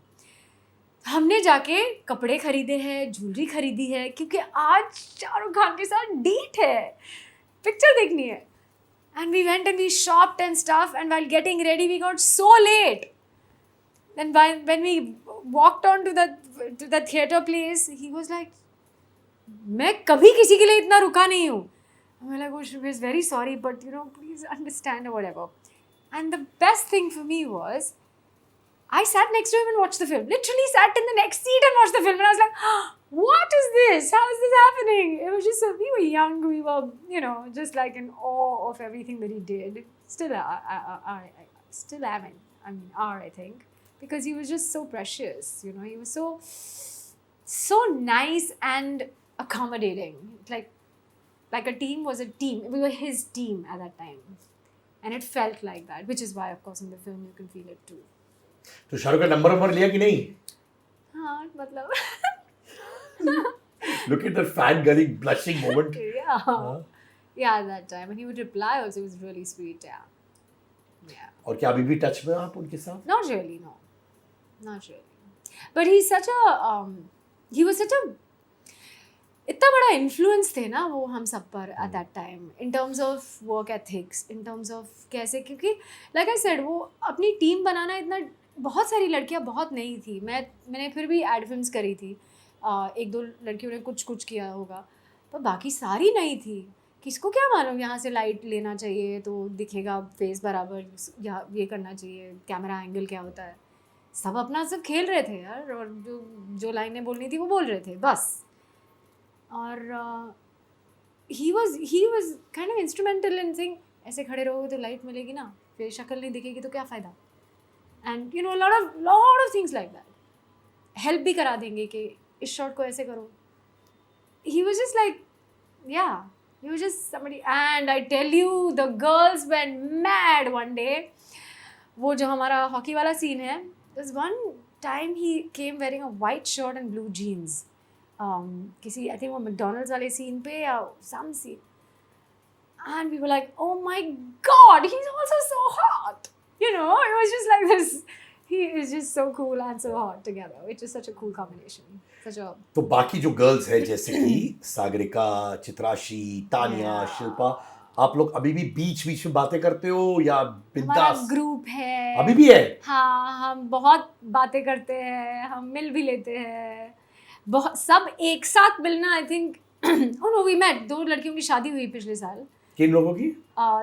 हमने जाके कपड़े खरीदे हैं, ज्वेलरी खरीदी है, क्योंकि आज शाहरुख खान के साथ डेट है, पिक्चर देखनी है. And we went and we shopped and stuff and while getting ready we got so late. Then when we walked on to the theatre place he was like मैं कभी किसी के लिए इतना रुका नहीं हूँ. I'm like, oh, she was very sorry, but please understand or whatever. And the best thing for me was I sat next to him and watched the film. Literally sat in the next seat and watched the film. And I was like, what is this? How is this happening? It was just we were young. We were, just like in awe of everything that he did. Still, I still am. I think. Because he was just so precious. He was so nice and accommodating. Like a team was a team. We were his team at that time. And it felt like that. Which is why, of course, in the film you can feel it too. तो शाहरुख का number लिया कि नहीं? हाँ, मतलब Look at the fangirling blushing moment. Yeah, that time. And he would reply also. It was really sweet, yeah. और क्या अभी भी टच में आप उनके साथ? Not really, no. Not really. But he's such a, he was such a, इतना बड़ा इन्फ्लुएंस थे ना वो हम सब पर eight that time, in terms of work ethics, in terms of कैसे, क्योंकि लाइक आई सेड वो अपनी टीम बनाना इतना, बहुत सारी लड़कियां बहुत नई थी, मैंने फिर भी एड फिल्म्स करी थी, एक दो लड़कियों ने कुछ किया होगा, पर बाकी सारी नई थी। किसको क्या मालूम यहाँ से लाइट लेना चाहिए तो दिखेगा फेस बराबर, या ये करना चाहिए, कैमरा एंगल क्या होता है। सब अपना सब खेल रहे थे यार, और जो लाइनें बोलनी थी वो बोल रहे थे बस। और he was kind of instrumental in thing, ऐसे खड़े रहोगे तो लाइट मिलेगी ना, फिर शक्ल नहीं दिखेगी तो क्या फ़ायदा। And you know lot of things like that, help भी करा देंगे कि इस शॉट को ऐसे करो। He was just like yeah, he was just somebody, and I tell you the girls went mad one day. वो जो हमारा हॉकी वाला सीन है, there's one time he came wearing a white shirt and blue jeans, किसी I think वो McDonald's वाले scene पे या some scene, and we were like, oh my god, he's also so hot, you know, it was just like this. He is just so cool and so hot together, which is such a cool combination. Such a तो बाकी जो girls है जैसे कि सागरिका, चित्राशी, तानिया, शिल्पा, आप लोग अभी भी बीच में बातें करते हो या हमारा बिंदास? ग्रुप है अभी भी है? हाँ, हम बहुत बातें करते हैं, हम मिल भी लेते हैं बहुत, सब एक साथ मिलना। I think oh no, we met, दो लड़कियों की शादी हुई पिछले साल, किन लोगों की?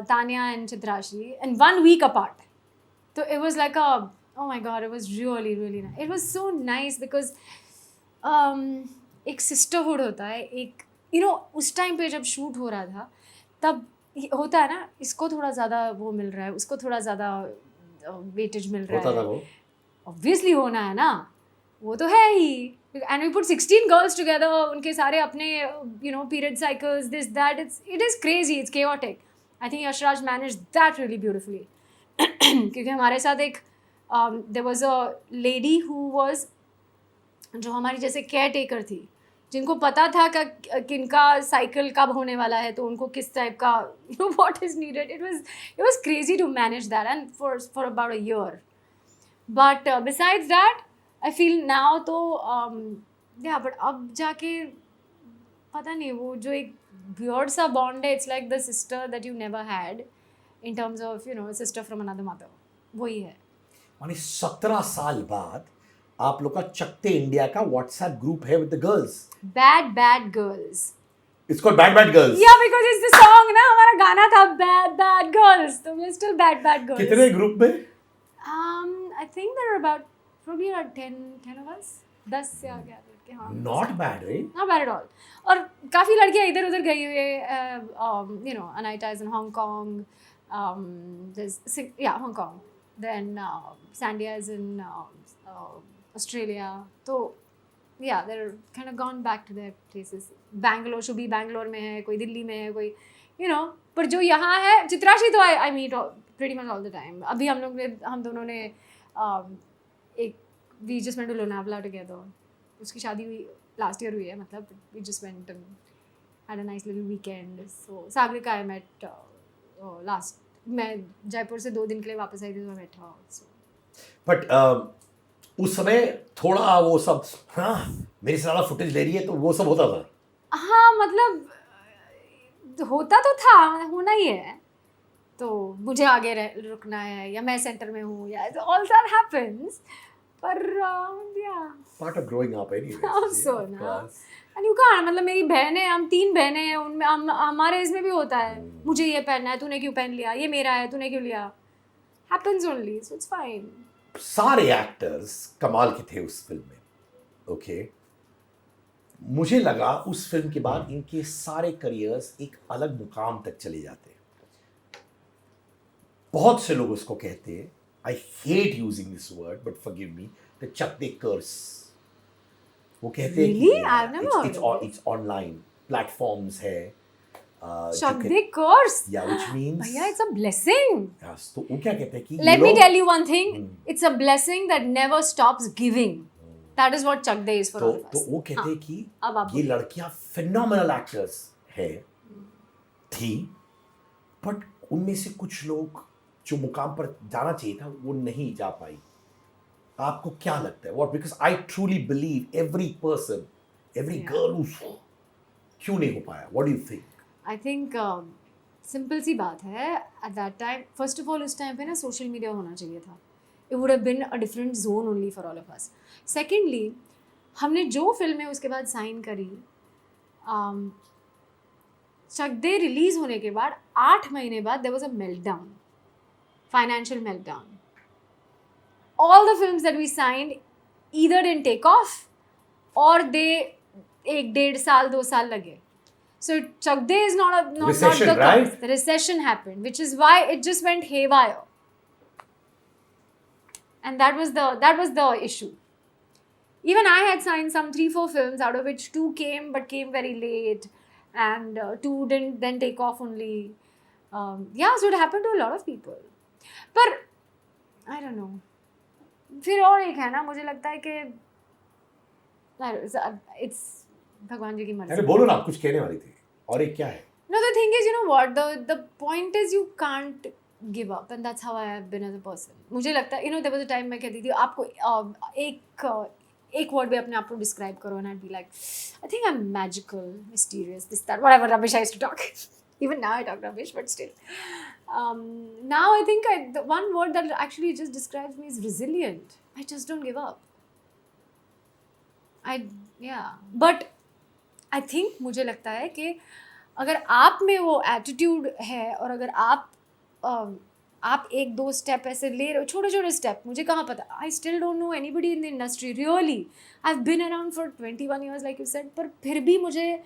Tania and Chitrashi, and 1 week apart. तो it was like a, oh my god, it was really nice. It was so nice because एक सिस्टरहुड होता है, एक यू नो उस टाइम पे जब शूट हो रहा था तब होता है ना, इसको थोड़ा ज़्यादा वो मिल रहा है, उसको थोड़ा ज़्यादा वेटेज मिल रहा होता था है, वो? ऑब्वियसली होना है ना, वो तो है ही। And we put 16 girls together, उनके सारे अपने you know period cycles, this that, it is crazy, it's chaotic. I think Yashraj manage that really beautifully क्योंकि हमारे साथ एक there was a lady who was, जो हमारी जैसे केयर टेकर थी, जिनको पता था कि किनका साइकिल कब होने वाला है, तो उनको किस टाइप का you know what is needed. It was crazy to manage that and for about a year. But besides that I feel now तो या बट अब जाके पता नहीं, वो जो एक वियर्ड सा बॉन्ड है, it's like the sister that you never had in terms of you know sister from another mother, वही है। माने 17 साल बाद आप लोग का चकते इंडिया का व्हाट्सएप ग्रुप है with the girls. Bad girls, it's called bad girls. या बिकॉज इट्स द सॉन्ग ना, हमारा गाना था बैड गर्ल्स, तो वी स्टिल बैड गर्ल्स। कितने ग्रुप में? I think there are about probably around 10 of us, 10 से आगे लड़के। हाँ, नॉट बैड रे, not bad at all। और काफ़ी लड़कियाँ इधर उधर गई हुई है, you know, Anita is in Hong Kong, there's Hong Kong, then Sandia is in Australia, तो yeah, they're kind of gone back to their places. Bangalore, Shubhi Bangalore में है, कोई दिल्ली में है, कोई you know, पर जो यहाँ है, चित्राशी तो I meet pretty much all the time। अभी हम दोनों ने एक we just went to Lonavala together, उसकी शादी हुई लास्ट ईयर हुई है, मतलब we just went and had a nice little weekend। So Sagarika I met last, मैं जयपुर से 2 दिन के लिए वापस आई थी तो मैं met her also। बट उस समय थोड़ा वो सब, हाँ मेरी से ज़्यादा फुटेज ले रही है, तो वो सब होता था। हाँ मतलब होता तो था, होना ही है, तो मुझे आगे रुकना है या मैं सेंटर में हूँ, या ऑल दैट हैपेंस, पर या part of growing up anyway. also ना, and you can't, मतलब मेरी बहन है, हम 3 बहनें हैं, उनमें हमारे इसमें भी होता है, मुझे ये पहनना है, तूने क्यों पहन लिया, ये मेरा है, तूने क्यों लिया, happens only, so it's fine। सारे एक्टर्स कमाल के थे उस फिल्म में, ओके। मुझे लगा उस फिल्म के बाद इनके सारे करियर्स एक अलग मुकाम तक चले जाते हैं। बहुत से लोग उसको कहते हैं, I hate using this word but forgive me, the Chakde curse. वो कहते हैं Really? I've never heard of it's online platforms है, चकदे कर्स, या व्हिच मींस भैया इट्स अ ब्लेसिंग। यस, तो वो क्या कहते हैं कि Let me tell you one thing, it's a blessing that never stops giving। That is what Chak Day is for all of us। तो वो कहते हैं कि अब आप ये लड़कियां फिनोमिनल एक्टर्स है थी, बट उनमें से कुछ लोग जो मुकाम पर जाना चाहिए था वो नहीं जा पाई। आपको क्या लगता है? What? Because I truly believe every person, every girl who's क्यों नहीं हो पाया? What do you think? I think simple सी बात है, at that time first of all उस टाइम पे ना सोशल मीडिया होना चाहिए था. It would have been a different zone only for all of us. Secondly, हमने जो फिल्में उसके बाद साइन करी, चक दे रिलीज होने के बाद 8 महीने बाद there was a meltdown, financial meltdown. All the films that we signed either didn't take off or they 1.5 साल 2 साल लगे. So Chak De is not Recession, the right? cause. The recession happened, which is why it just went haywire. And that was the issue. Even I had signed some 3-4 films, out of which 2 came but came very late, and 2 didn't then take off only. Yeah, so it happened to a lot of people. But I don't know. फिर और एक है ना, मुझे लगता है कि it's भगवान जी की अरे मर्जी. बोलो ना, आप कुछ कहने वाली थी. और एक क्या है? No, the thing is, you know what, the point is you can't give up, and that's how I have been as a person. मुझे लगता है, you know, there was a time मैं कहती थी आपको एक वर्ड में अपने आप को डिस्क्राइब करो, and I'd be like, I think I'm magical, mysterious, this, that, whatever rubbish I used to talk. Even now I talk rubbish, but still. Now I think the one word that actually just describes me is resilient. I just don't give up. But I think मुझे लगता है कि अगर आप में वो attitude है, और अगर आप 1-2 स्टेप ऐसे ले रहे हो, छोटे छोटे स्टेप, मुझे कहाँ पता, I still don't know anybody in the industry really. I have been around for 21 years like you said, पर फिर भी मुझे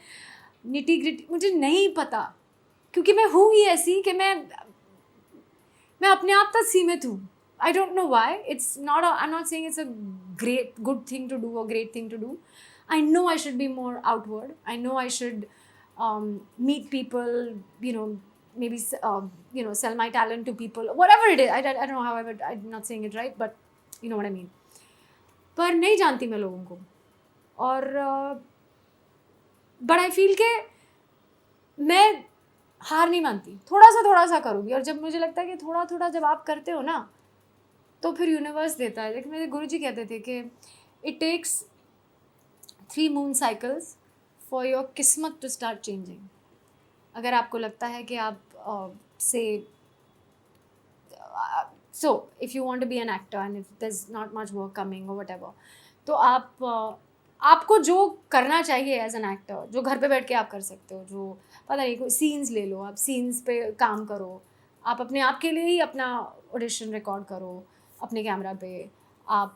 निटी ग्रिटी मुझे नहीं पता, क्योंकि मैं हूँ ही ऐसी कि मैं अपने आप तक सीमित हूँ. I don't know why. I'm not saying it's a good thing to do or great thing to do. I know I should be more outward. I know I should meet people, maybe, sell my talent to people, whatever it is. I don't know, however, I'm not saying it right, but you know what I mean. पर नहीं जानती मैं लोगों को, और but I feel के मैं हार नहीं मानती, थोड़ा सा करूँगी. और जब मुझे लगता है कि थोड़ा जब आप करते हो ना, तो फिर यूनिवर्स देता है. लेकिन मेरे गुरुजी कहते थे कि it takes 3 moon cycles for your किस्मत टू स्टार्ट चेंजिंग. अगर आपको लगता है कि आप so if you want to be an actor and if there is not much work coming और व्हाटएवर, तो आपको जो करना चाहिए एज एन एक्टर, जो घर पे बैठ के आप कर सकते हो, जो पता नहीं, कोई सीन्स ले लो, आप सीन्स पे काम करो, आप अपने आप के लिए ही अपना ऑडिशन रिकॉर्ड करो अपने कैमरा पे, आप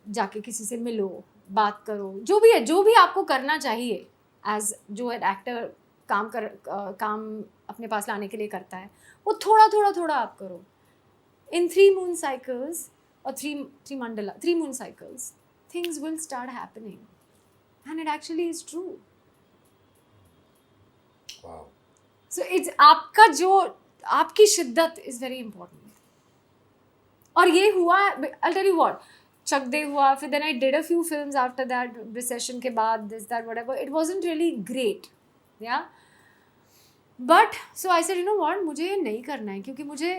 जाके किसी से मिलो, बात करो, जो भी आपको करना चाहिए एज जो एक एक्टर काम अपने पास लाने के लिए करता है, वो थोड़ा आप करो. इन 3 मून साइकिल्स और 3 moon cycles, things will start happening, and it actually is true. Wow. So it's आपकी शिद्दत is very important. और ये हुआ, I'll tell you what, चक दे हुआ, फिर then I did a few films after that, recession के बाद, this, that, whatever. It wasn't really great, yeah. But so I said, you know what, मुझे ये नहीं करना है, क्योंकि मुझे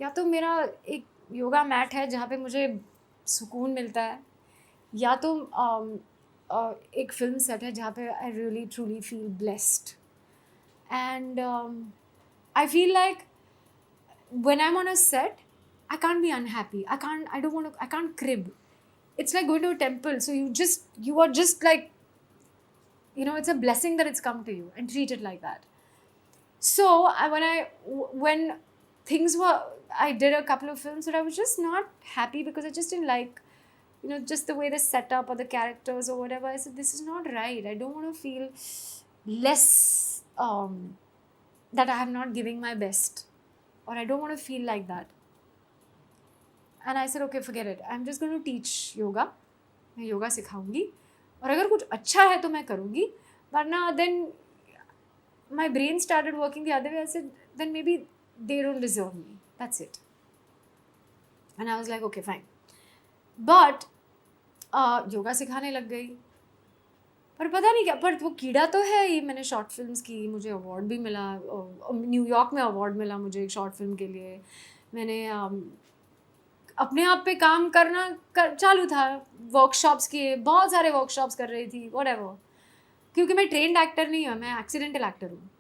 या तो मेरा एक योगा मैट है जहाँ पे मुझे सुकून मिलता है, या तो एक फिल्म सेट है जहाँ पे I really truly feel blessed. And I feel like when I'm on a set, I can't be unhappy. I can't crib. It's like going to a temple. So you are just like, it's a blessing that it's come to you, and treat it like that. So when things were, I did a couple of films that I was just not happy because I just didn't like, just the way the setup or the characters or whatever. I said, this is not right. I don't want to feel less, that I am not giving my best. Or I don't want to feel like that. And I said, okay, forget it. I'm just going to teach yoga. मैं योगा सिखाऊंगी, और अगर कुछ अच्छा है तो मैं करूँगी, वरना then my brain started working the other way. I said, then maybe they don't deserve me. That's it. And I was like, okay, fine. But yoga सिखाने लग गई, पर पता नहीं क्या, पर वो कीड़ा तो है ही. मैंने शॉर्ट फिल्म्स की, मुझे अवार्ड भी मिला, न्यूयॉर्क में अवार्ड मिला मुझे एक शॉर्ट फिल्म के लिए. मैंने अपने आप पे काम चालू था, वर्कशॉप्स किए, बहुत सारे वर्कशॉप्स कर रही थी, व्हाटएवर. क्योंकि मैं ट्रेंड एक्टर नहीं हूँ, मैं एक्सीडेंटल एक्टर हूँ,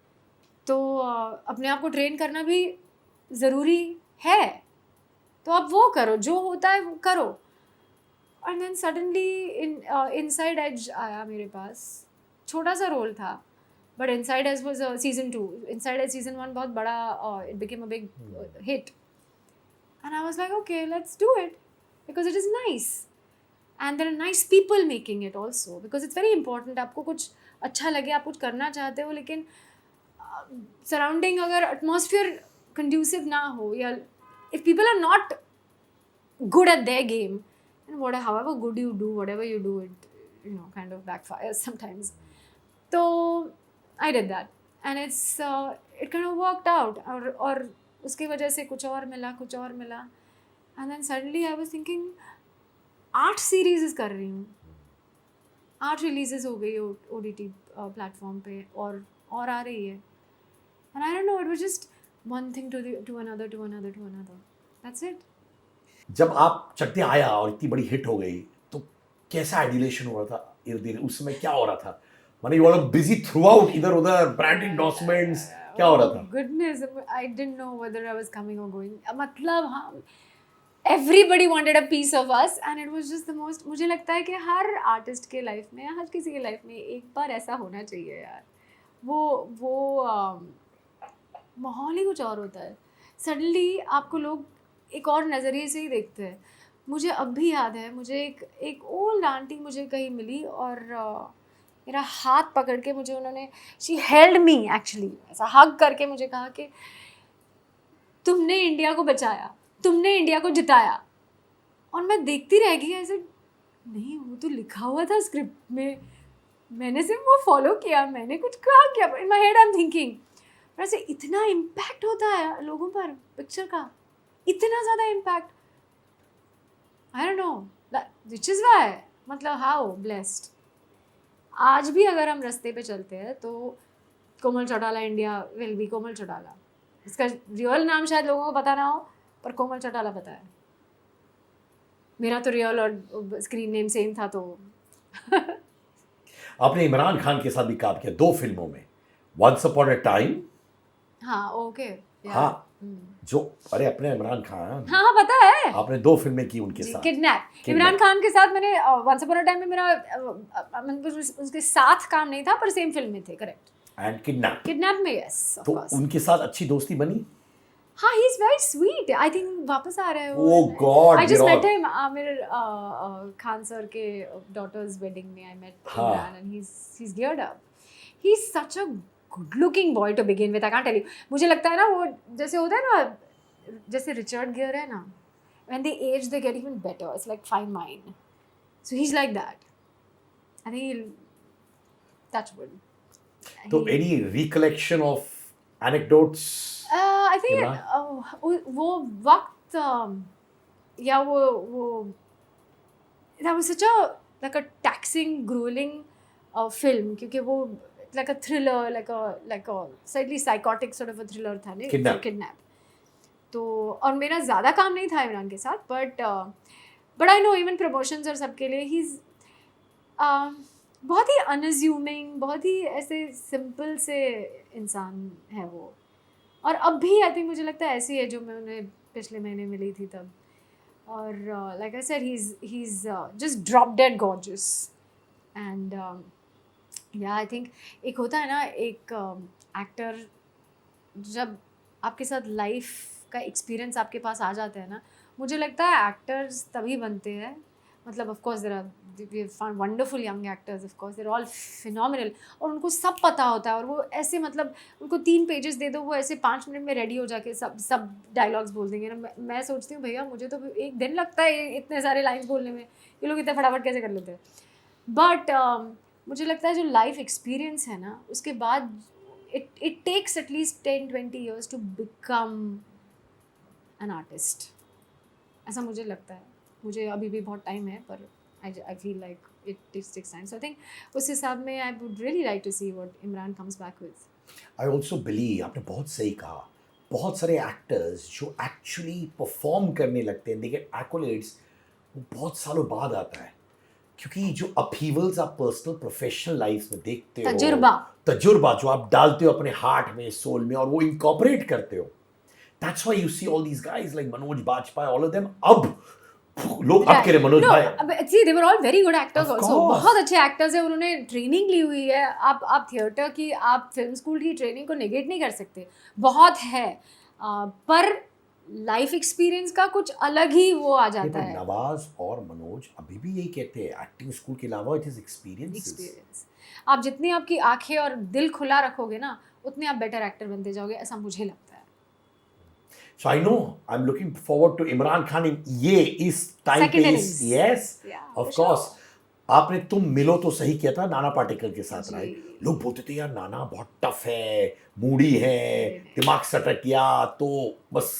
तो अपने आप को ट्रेन करना भी ज़रूरी है, तो आप वो करो, जो होता है वो करो। And then suddenly inside edge आया मेरे पास, छोटा सा रोल था, but inside edge was season 2, inside edge season 1 बहुत बड़ा, it became a big hit, and I was like okay let's do it because it is nice and there are nice people making it also, because it's very important. आपको कुछ अच्छा लगे, आप कुछ करना चाहते हो, लेकिन सराउंडिंग अगर एटमॉस्फेयर कंड्यूसिव ना हो, या if people are not good at their game, and however good you do, whatever you do, it kind of backfires sometimes. So I did that, and it kind of worked out, और उसकी वजह से कुछ और मिला, and then suddenly I was thinking 8 series कर रही हूँ, 8 releases हो गई OTT platform पे, और आ रही है, and I don't know, it was just one thing to another, that's it. जब आप चक दे आया और इतनी बड़ी हिट हो गई, तो कैसा आइडिलेशन हो रहा था इर्द गिर्द, उस समय क्या हो रहा था? माने you were busy through out, इधर उधर ब्रांड एंडोर्समेंट्स, क्या हो रहा था? Goodness, I didn't know whether I was coming or going. मतलब हम everybody wanted a piece of us, and it was just the most. मुझे लगता है कि हर आर्टिस्ट के लाइफ में, हर किसी के लाइफ में एक बार ऐसा होना चाहिए यार। वो माहौल ही कुछ और होता है। सडनली आपको लोग एक और नज़रिए से ही देखते हैं। मुझे अब भी याद है, मुझे एक ओल्ड आंटी मुझे कहीं मिली, और मेरा हाथ पकड़ के मुझे उन्होंने, शी हेल्ड मी एक्चुअली, ऐसा हग करके मुझे कहा कि तुमने इंडिया को बचाया, तुमने इंडिया को जिताया। और मैं देखती रह गई ऐसे, नहीं वो तो लिखा हुआ था स्क्रिप्ट में, मैंने सिर्फ वो फॉलो किया, मैंने कुछ कहा क्या, in my head I am thinking. वैसे इतना इम्पैक्ट होता है लोगों पर पिक्चर का, इतना ज़्यादा impact, I don't know which is why, मतलब हाउ ब्लेस्ड। आज भी अगर हम रास्ते पे चलते हैं तो कोमल चौटाला इंडिया विल बी कोमल चौटाला। इसका रियल नाम शायद लोगों को पता ना हो, पर कोमल चौटाला पता है। मेरा तो रियल और स्क्रीन नेम सेम था, तो आपने इमरान खान के साथ भी काम किया 2 फिल्मों में, वंस अपॉन अ टाइम, हाँ ओके, हाँ जो, अरे अपने इमरान खान, हाँ पता है, आपने 2 फिल्में की उनके साथ। किडनैप, इमरान खान के साथ मैंने वंस अपॉन अ टाइम में मेरा उसके साथ काम नहीं था, पर सेम फिल्म में थे, करेक्ट। एंड किडनैप में यस, तो उनके साथ अच्छी दोस्ती बनी? हाँ, he is very sweet, I think वापस आ रहे हैं वो। Oh god, I just met him Aamir Khan sir के डॉटर्स वेडिंग में, I met Imran and he is geared up, he is such a good looking boy to begin with, I can't tell you. मुझे लगता है ना, वो जैसे होता है ना, जैसे रिचर्ड गियर है ना, when they age they get even better, it's like fine wine, so he's like that. I think he'll touch wood. तो any recollection of anecdotes? I think वो वक्त, या वो that was such a like a taxing, grueling film, क्योंकि वो like a thriller, like a slightly psychotic sort of a thriller था, नहीं, Kidnap. तो और मेरा ज़्यादा काम नहीं था इमरान के साथ, but I know even promotions और सबके लिए ही इज़ बहुत ही अनअज्यूमिंग, बहुत ही ऐसे सिंपल से इंसान है वो, और अब भी आई थिंक मुझे लगता है ऐसी है जो मैं उन्हें पिछले महीने मिली थी तब, और like I said he is just drop dead gorgeous, and या आई थिंक एक होता है ना, एक एक्टर जब आपके साथ लाइफ का एक्सपीरियंस आपके पास आ जाता है ना, मुझे लगता है एक्टर्स तभी बनते हैं, मतलब of course we found wonderful young actors, of course they are all phenomenal, और उनको सब पता होता है, और वो ऐसे, मतलब उनको 3 पेजेस दे दो, वो ऐसे 5 मिनट में रेडी हो जाके सब डायलॉग्स बोल देंगे ना। मैं सोचती हूँ भैया मुझे तो 1 दिन लगता है इतने सारे लाइन्स बोलने में, ये लोग इतना फटाफट कैसे कर लेते हैं। बट मुझे लगता है जो लाइफ एक्सपीरियंस है ना, उसके बाद it takes at least 10-20 years to become an artist, ऐसा मुझे लगता है। मुझे अभी भी बहुत टाइम है, पर I feel like it takes time, so I think उस हिसाब में I would really like to see what Imran comes back with. I also believe, आपने बहुत सही कहा, बहुत सारे एक्टर्स जो एक्चुअली परफॉर्म करने लगते हैं, they get accolades, वो बहुत सालों बाद आता है। क्योंकि जो अपहीवल्स आप पर्सनल प्रोफेशनल लाइफ में देखते हो, तजुर्बा जो आप डालते हो अपने हार्ट में, सोल में, और वो इनकॉर्पोरेट करते हो, that's why you see all these guys like Manoj Bajpayee, all of them. अब लोग अब कह रहे मनोज भाई, अब see they were all very good actors Of also, course. बहुत अच्छे एक्टर्स हैं, उन्होंने ट्रेनिंग ली हुई है। आप थिएटर की, आप फिल्म स्कूल की ट्रेनिंग को नेगेट नहीं कर सकते, बहुत है। पर लाइफ एक्सपीरियंस का कुछ अलग ही वो आ जाता है। नवाज और मनोज अभी भी यही कहते हैं, एक्टिंग स्कूल के अलावा इट इज एक्सपीरियंस। एक्सपीरियंस, आप जितनी आपकी आंखें और दिल खुला रखोगे ना, उतने आप बेटर एक्टर बनते जाओगे, ऐसा मुझे लगता है। So I know I'm looking forward to Imran Khan in ये इस टाइम Second पे innings. yes Yeah, of for course। sure. आपने तुम मिलो तो सही किया था नाना पाटेकर के साथ, जी। राइट? लोग बोलते थे यार नाना बहुत टफ है, मूडी है, दिमाग सटक गया, तो बस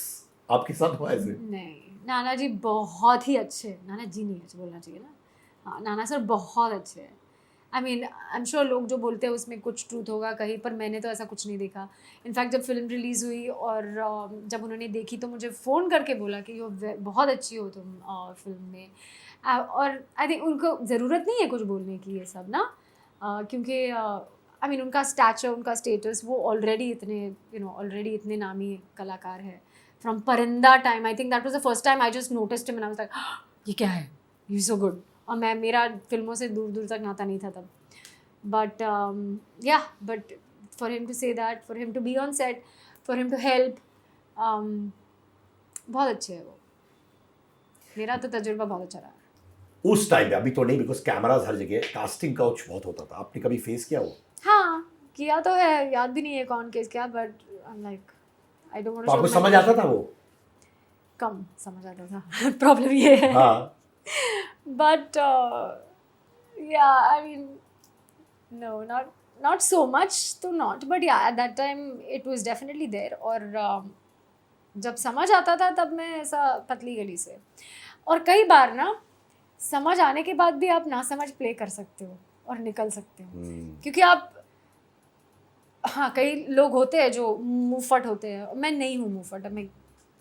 आपके साथ हुआ ऐसे? नहीं, नाना जी बहुत ही अच्छे, नाना जी नहीं अच्छे बोलना चाहिए ना, हाँ नाना सर बहुत अच्छे हैं। I mean I am sure लोग जो बोलते हैं उसमें कुछ ट्रूथ होगा कहीं, पर मैंने तो ऐसा कुछ नहीं देखा। इनफैक्ट जब फिल्म रिलीज़ हुई और जब उन्होंने देखी तो मुझे फ़ोन करके बोला कि यो बहुत अच्छी हो तुम फिल्म में। और आई थिंक उनको ज़रूरत नहीं है कुछ बोलने की ये सब ना, क्योंकि आई मीन उनका स्टैचर, उनका स्टेटस, वो ऑलरेडी इतने ऑलरेडी इतने नामी कलाकार है। फ्रॉम परिंदा time, I think that was the first time I just noticed him and I was like ये क्या है, ही सो गुड। और मेरा फिल्मों से दूर दूर तक नाता नहीं था तब, but but for him to say that, for him to be on set, for him to help, बहुत अच्छे है वो। मेरा तो तजुर्बा बहुत अच्छा रहा। उस टाइम पे, अभी तो नहीं बिकॉज कैमराज हर जगह, कास्टिंग काउच बहुत होता था, आपने कभी फेस किया वो? हाँ किया तो है, याद भी नहीं है कौन केस क्या, but I am like I don't want तो टू। आपको समझ आता था वो? कम समझ आता था प्रॉब्लम ये है। हाँ। But yeah, I mean, no, not so much to not, but yeah, at that time it was definitely there. और जब समझ आता था तब मैं ऐसा पतली गली से, और कई बार ना समझ आने के बाद भी आप ना समझ प्ले कर सकते हो और निकल सकते हो, क्योंकि आप, हाँ कई लोग होते हैं जो मुंहफट होते हैं, मैं नहीं हूँ मुंहफट, मैं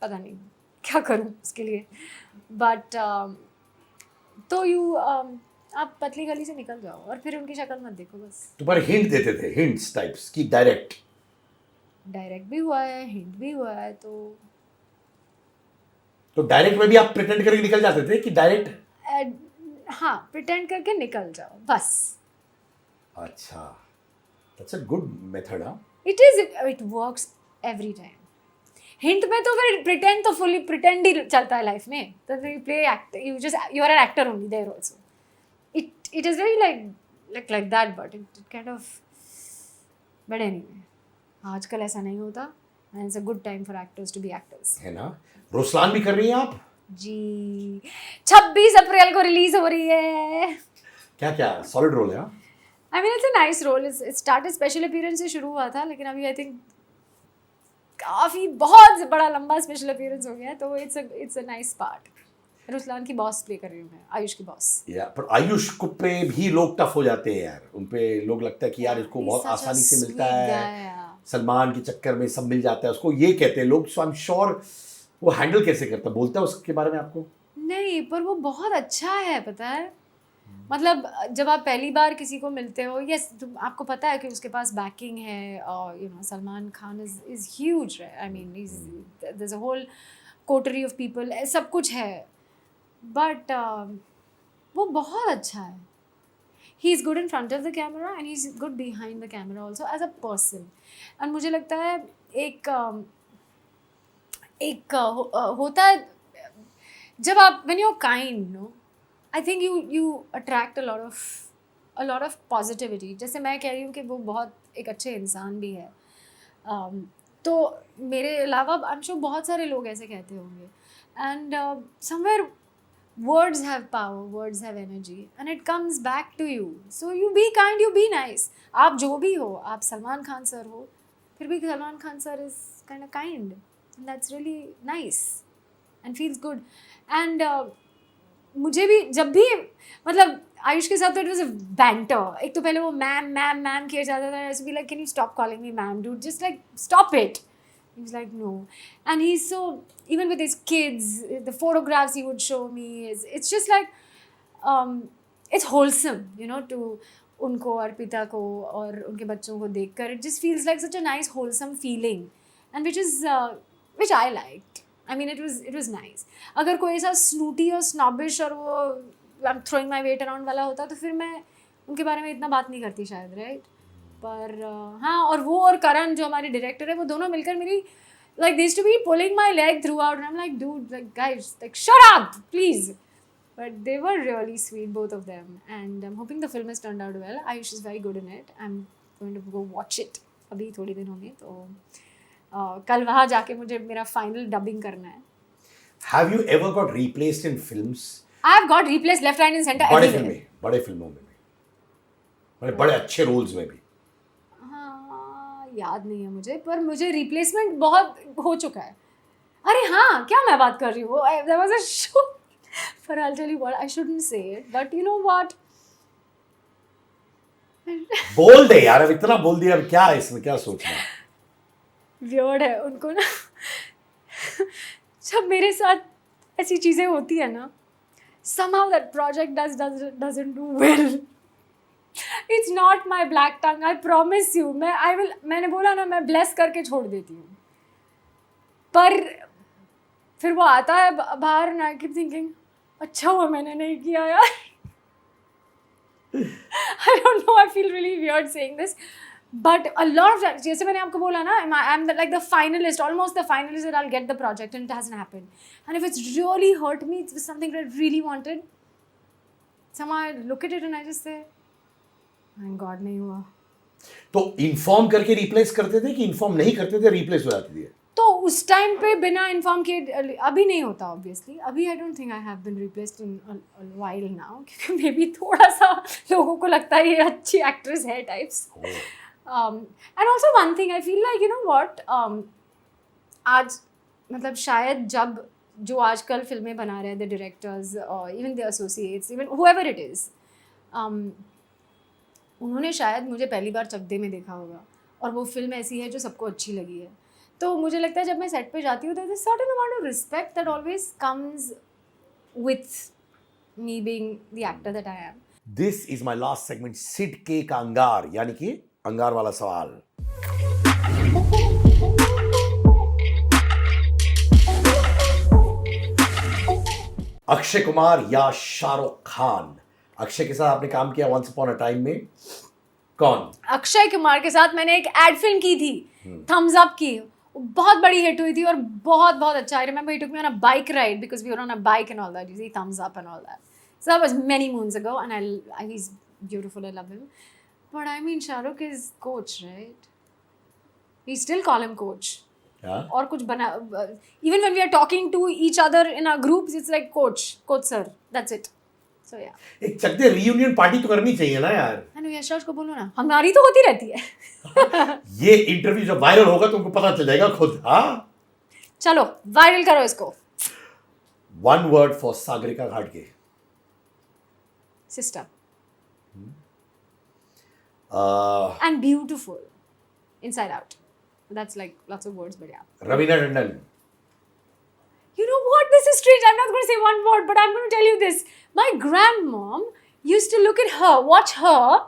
पता नहीं क्या करूँ उसके लिए, बट तो आप पतली गली से निकल जाओ और फिर उनकी शक्ल मत देखो बस। तो पर हिंट देते थे, हिंट्स टाइप्स की, डायरेक्ट भी हुआ है, हिंट भी हुआ है, तो डायरेक्ट में भी आप प्रिटेंड करके निकल जाते थे कि डायरेक्ट? हाँ प्रिटेंड करके निकल जाओ बस। अच्छा, दैट्स अ गुड मेथड। हाँ, it works every time. Hint में तो फिर प्रिटेंड तो फुली प्रिटेंड ही चलता है लाइफ में, तो you play actor, you are an actor only there also. It is very like that, but it kind of, but anyway आजकल ऐसा नहीं होता, and it's a good time for actors to be actors, है ना? Ruslan भी कर रही हैं आप जी? 26 अप्रैल को रिलीज हो रही है। क्या सॉलिड रोल है? I mean it's a nice role. It started special appearance से शुरू हुआ था, लेकिन अभी आई थिंक काफ़ी बहुत बड़ा लंबा स्पेशल अपीयरेंस हो गया है, तो it's a nice part. Ruslan की बॉस प्ले कर रही हूँ मैं, आयुष की बॉस। या पर आयुष को पे भी लोग टफ हो जाते हैं यार, उन पे लोग लगता है कि यार इसको बहुत He's such a आसानी से मिलता sweet है, guy, yeah. सलमान के चक्कर में सब मिल जाता है उसको, ये कहते हैं लोग। सो आई एम श्योर वो हैंडल कैसे करता, बोलता है उसके बारे में आपको? नहीं, पर वो बहुत अच्छा है, पता है, मतलब जब आप पहली बार किसी को मिलते हो, यस आपको पता है कि उसके पास बैकिंग है, Salman Khan is huge, I mean there is a whole coterie of people, सब कुछ है, बट वो बहुत अच्छा है। He is good in front of the camera and he is good behind the camera also as a person. And मुझे लगता है एक होता है जब आप, when you are kind, no, I think you attract a lot of positivity. जैसे मैं कह रही हूँ कि वो बहुत एक अच्छे इंसान भी है, तो मेरे अलावा आई एम श्योर बहुत सारे लोग ऐसे कहते होंगे, and somewhere words have power, words have energy, and it comes back to you. So you be kind, you be nice. आप जो भी हो, आप सलमान खान सर हो, फिर भी Salman Khan sir is kind of kind, and that's really nice and feels good. And मुझे भी जब भी, मतलब आयुष के साथ तो it was a banter. एक तो पहले वो मैम किया जाता था, ऐसे भी like can you stop calling me ma'am, dude, just like stop it. He was like, no. And he's so, even with his kids, the photographs he would show me, it's just like, it's wholesome, you know, to उनको अर्पिता को और उनके बच्चों को देखकर it just feels like such a nice wholesome feeling and which I liked. I mean it was nice. अगर कोई ऐसा snooty और snobbish और वो I'm throwing my weight around वाला होता तो फिर मैं उनके बारे में इतना बात नहीं करती शायद, right? पर हाँ, और वो और करण जो हमारे डायरेक्टर है वो दोनों मिलकर मेरी like they used to be pulling my leg throughout and I'm like dude, like guys, like shut up please. But they were really sweet, both of them, and I'm hoping the film has turned out well. Ayush is very good in it. I'm going to go watch it अभी थोड़ी दिनों में, तो कल वहाँ जाके मुझे मेरा final dubbing करना है. Have you ever got replaced in films? I've got replaced left, right, and center everywhere. बड़े फिल्मों में भी, बड़े अच्छे रोल्स में भी. हाँ, याद नहीं है मुझे, पर मुझे रिप्लेसमेंट बहुत हो चुका है. अरे हाँ, क्या मैं बात कर रही हूँ, there was a show. But I'll tell you what, I shouldn't say it, but you know what? बोल दे यार, अब इतना बोल दिया, अब क्या है इसमें, क्या सोचना. Weird है उनको ना. जब मेरे साथ ऐसी चीजें होती है ना, somehow that project doesn't do well. It's not my black tongue, I promise you. मैंने बोला ना, मैं bless करके छोड़ देती हूँ. पर फिर वो आता है बाहर and I keep thinking, अच्छा हुआ मैंने नहीं किया यार. I don't know, I feel really weird saying this, but a lot of times, जैसे मैंने आपको बोला ना, I'm like the finalist, almost the finalist that I'll get the project and it hasn't happened. And if it's really hurt me, it's something that I really wanted, somehow I look at it and I just say, thank God नहीं हुआ. तो inform करके replace करते थे कि inform नहीं करते थे, रिप्लेस हो जाती है? तो उस टाइम पे बिना इन्फॉर्म किए अभी नहीं होता ऑब्वियसली. अभी I don't think I have been replaced in a while now, क्योंकि मे बी थोड़ा सा लोगों को लगता है ये अच्छी एक्ट्रेस है types. And also one thing I feel like, you know what, आज मतलब शायद जब जो आजकल फिल्में बना रहे हैं द डायरेक्टर्स और even the associates, even whoever it is, उन्होंने शायद मुझे पहली बार चकदे में देखा होगा और वो फिल्म ऐसी है जो सबको अच्छी लगी है. तो मुझे लगता है जब मैं सेट पे जाती हूँ तो there's certain amount of respect that always comes with me being the actor that I am. This is my last segment, Sid के का अंगार, यानी कि अंगार वाला सवाल. अक्षय कुमार या शाहरुख खान? अक्षय के साथ आपने काम किया वंस अपॉन अ टाइम में, कौन? अक्षय कुमार के साथ मैंने एक एड फिल्म की थी, थम्स अप की, बहुत बड़ी हिट हुई थी और बहुत बहुत अच्छा. I remember he took me on a bike ride because we were on a bike and all that, you see, thumbs up and all that. So that was many moons ago and I is beautiful, I love him. But I mean Shahrukh is coach, right? We still call him coach. और कुछ बना, even when we are talking to each other in our groups, it's like coach sir, that's it. So yeah. एक चकदे reunion party तो करनी चाहिए ना यार. अनु यशराज को बोलो ना, हमारी तो होती रहती है. ये इंटरव्यू जब वायरल होगा तुमको पता चल जाएगा खुद. हाँ, चलो वायरल करो इसको. वन वर्ड फॉर सागरिका घाटगे. Sister. And beautiful inside out. That's like lots of words, but yeah. Raveena Tandon. You know what? This is strange. I'm not going to say one word, but I'm going to tell you this. My grandmom used to look at her, watch her.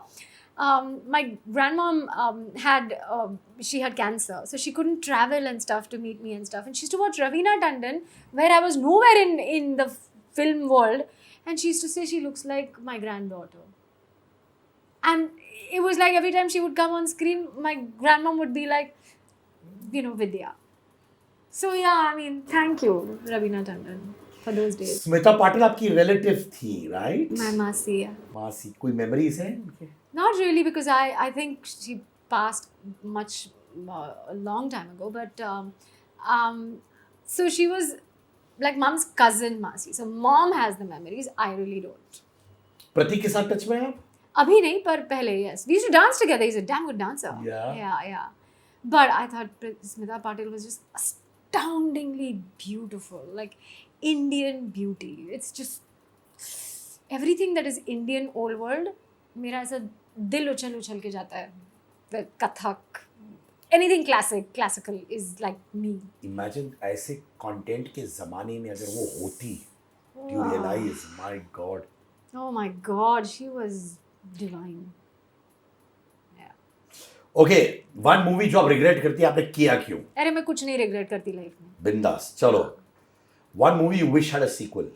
My grandmom she had cancer, so she couldn't travel and stuff to meet me and stuff. And she used to watch Raveena Tandon, where I was nowhere in the film world, and she used to say she looks like my granddaughter. And it was like every time she would come on screen, my grandmom would be like, you know, Vidya. So yeah, I mean, thank you, Raveena Tandon, for those days. Smita Patil आपकी relative थी, right? My Masi, yeah. मासी. कोई memories हैं उनके? Not really, because I think she passed much a long time ago. But so she was like mom's cousin Masi. So mom has the memories. I really don't. प्रतीक के साथ touch में आप? अभी नहीं, पर पहले yes. We used to dance together. He's a damn good dancer. Yeah. But I thought Smita Patil was just astoundingly beautiful, like Indian beauty. It's just everything that is Indian old world. मेरा ऐसा दिल उछल के जाता है. The Kathak, anything classical is like me. Imagine ऐसे content के ज़माने में अगर वो होती, do you realize, my God, Oh my God, she was divine. Yeah. Okay, one movie जो आप रिग्रेट करती है, आपने किया क्यों? अरे मैं कुछ नहीं रिग्रेट करती लाइफ में. बिंदास, चलो. One movie you wish had a sequel.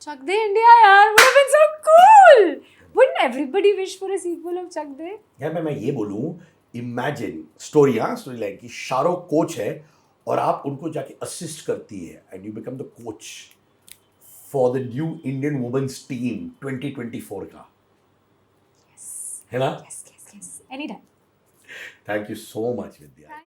Chak De India, yaar, would have been so cool. Wouldn't everybody wish for a sequel of Chak De? यार मैं ये बोलूं, इमेजिन स्टोरी, हाँ स्टोरी लाइन की, शाहरुख कोच है और आप उनको जाके असिस्ट करती है and you become the coach for the new Indian women's team 2024 का, Yes. है ना? Yes, yes, yes. Anytime. Thank you so much Vidya.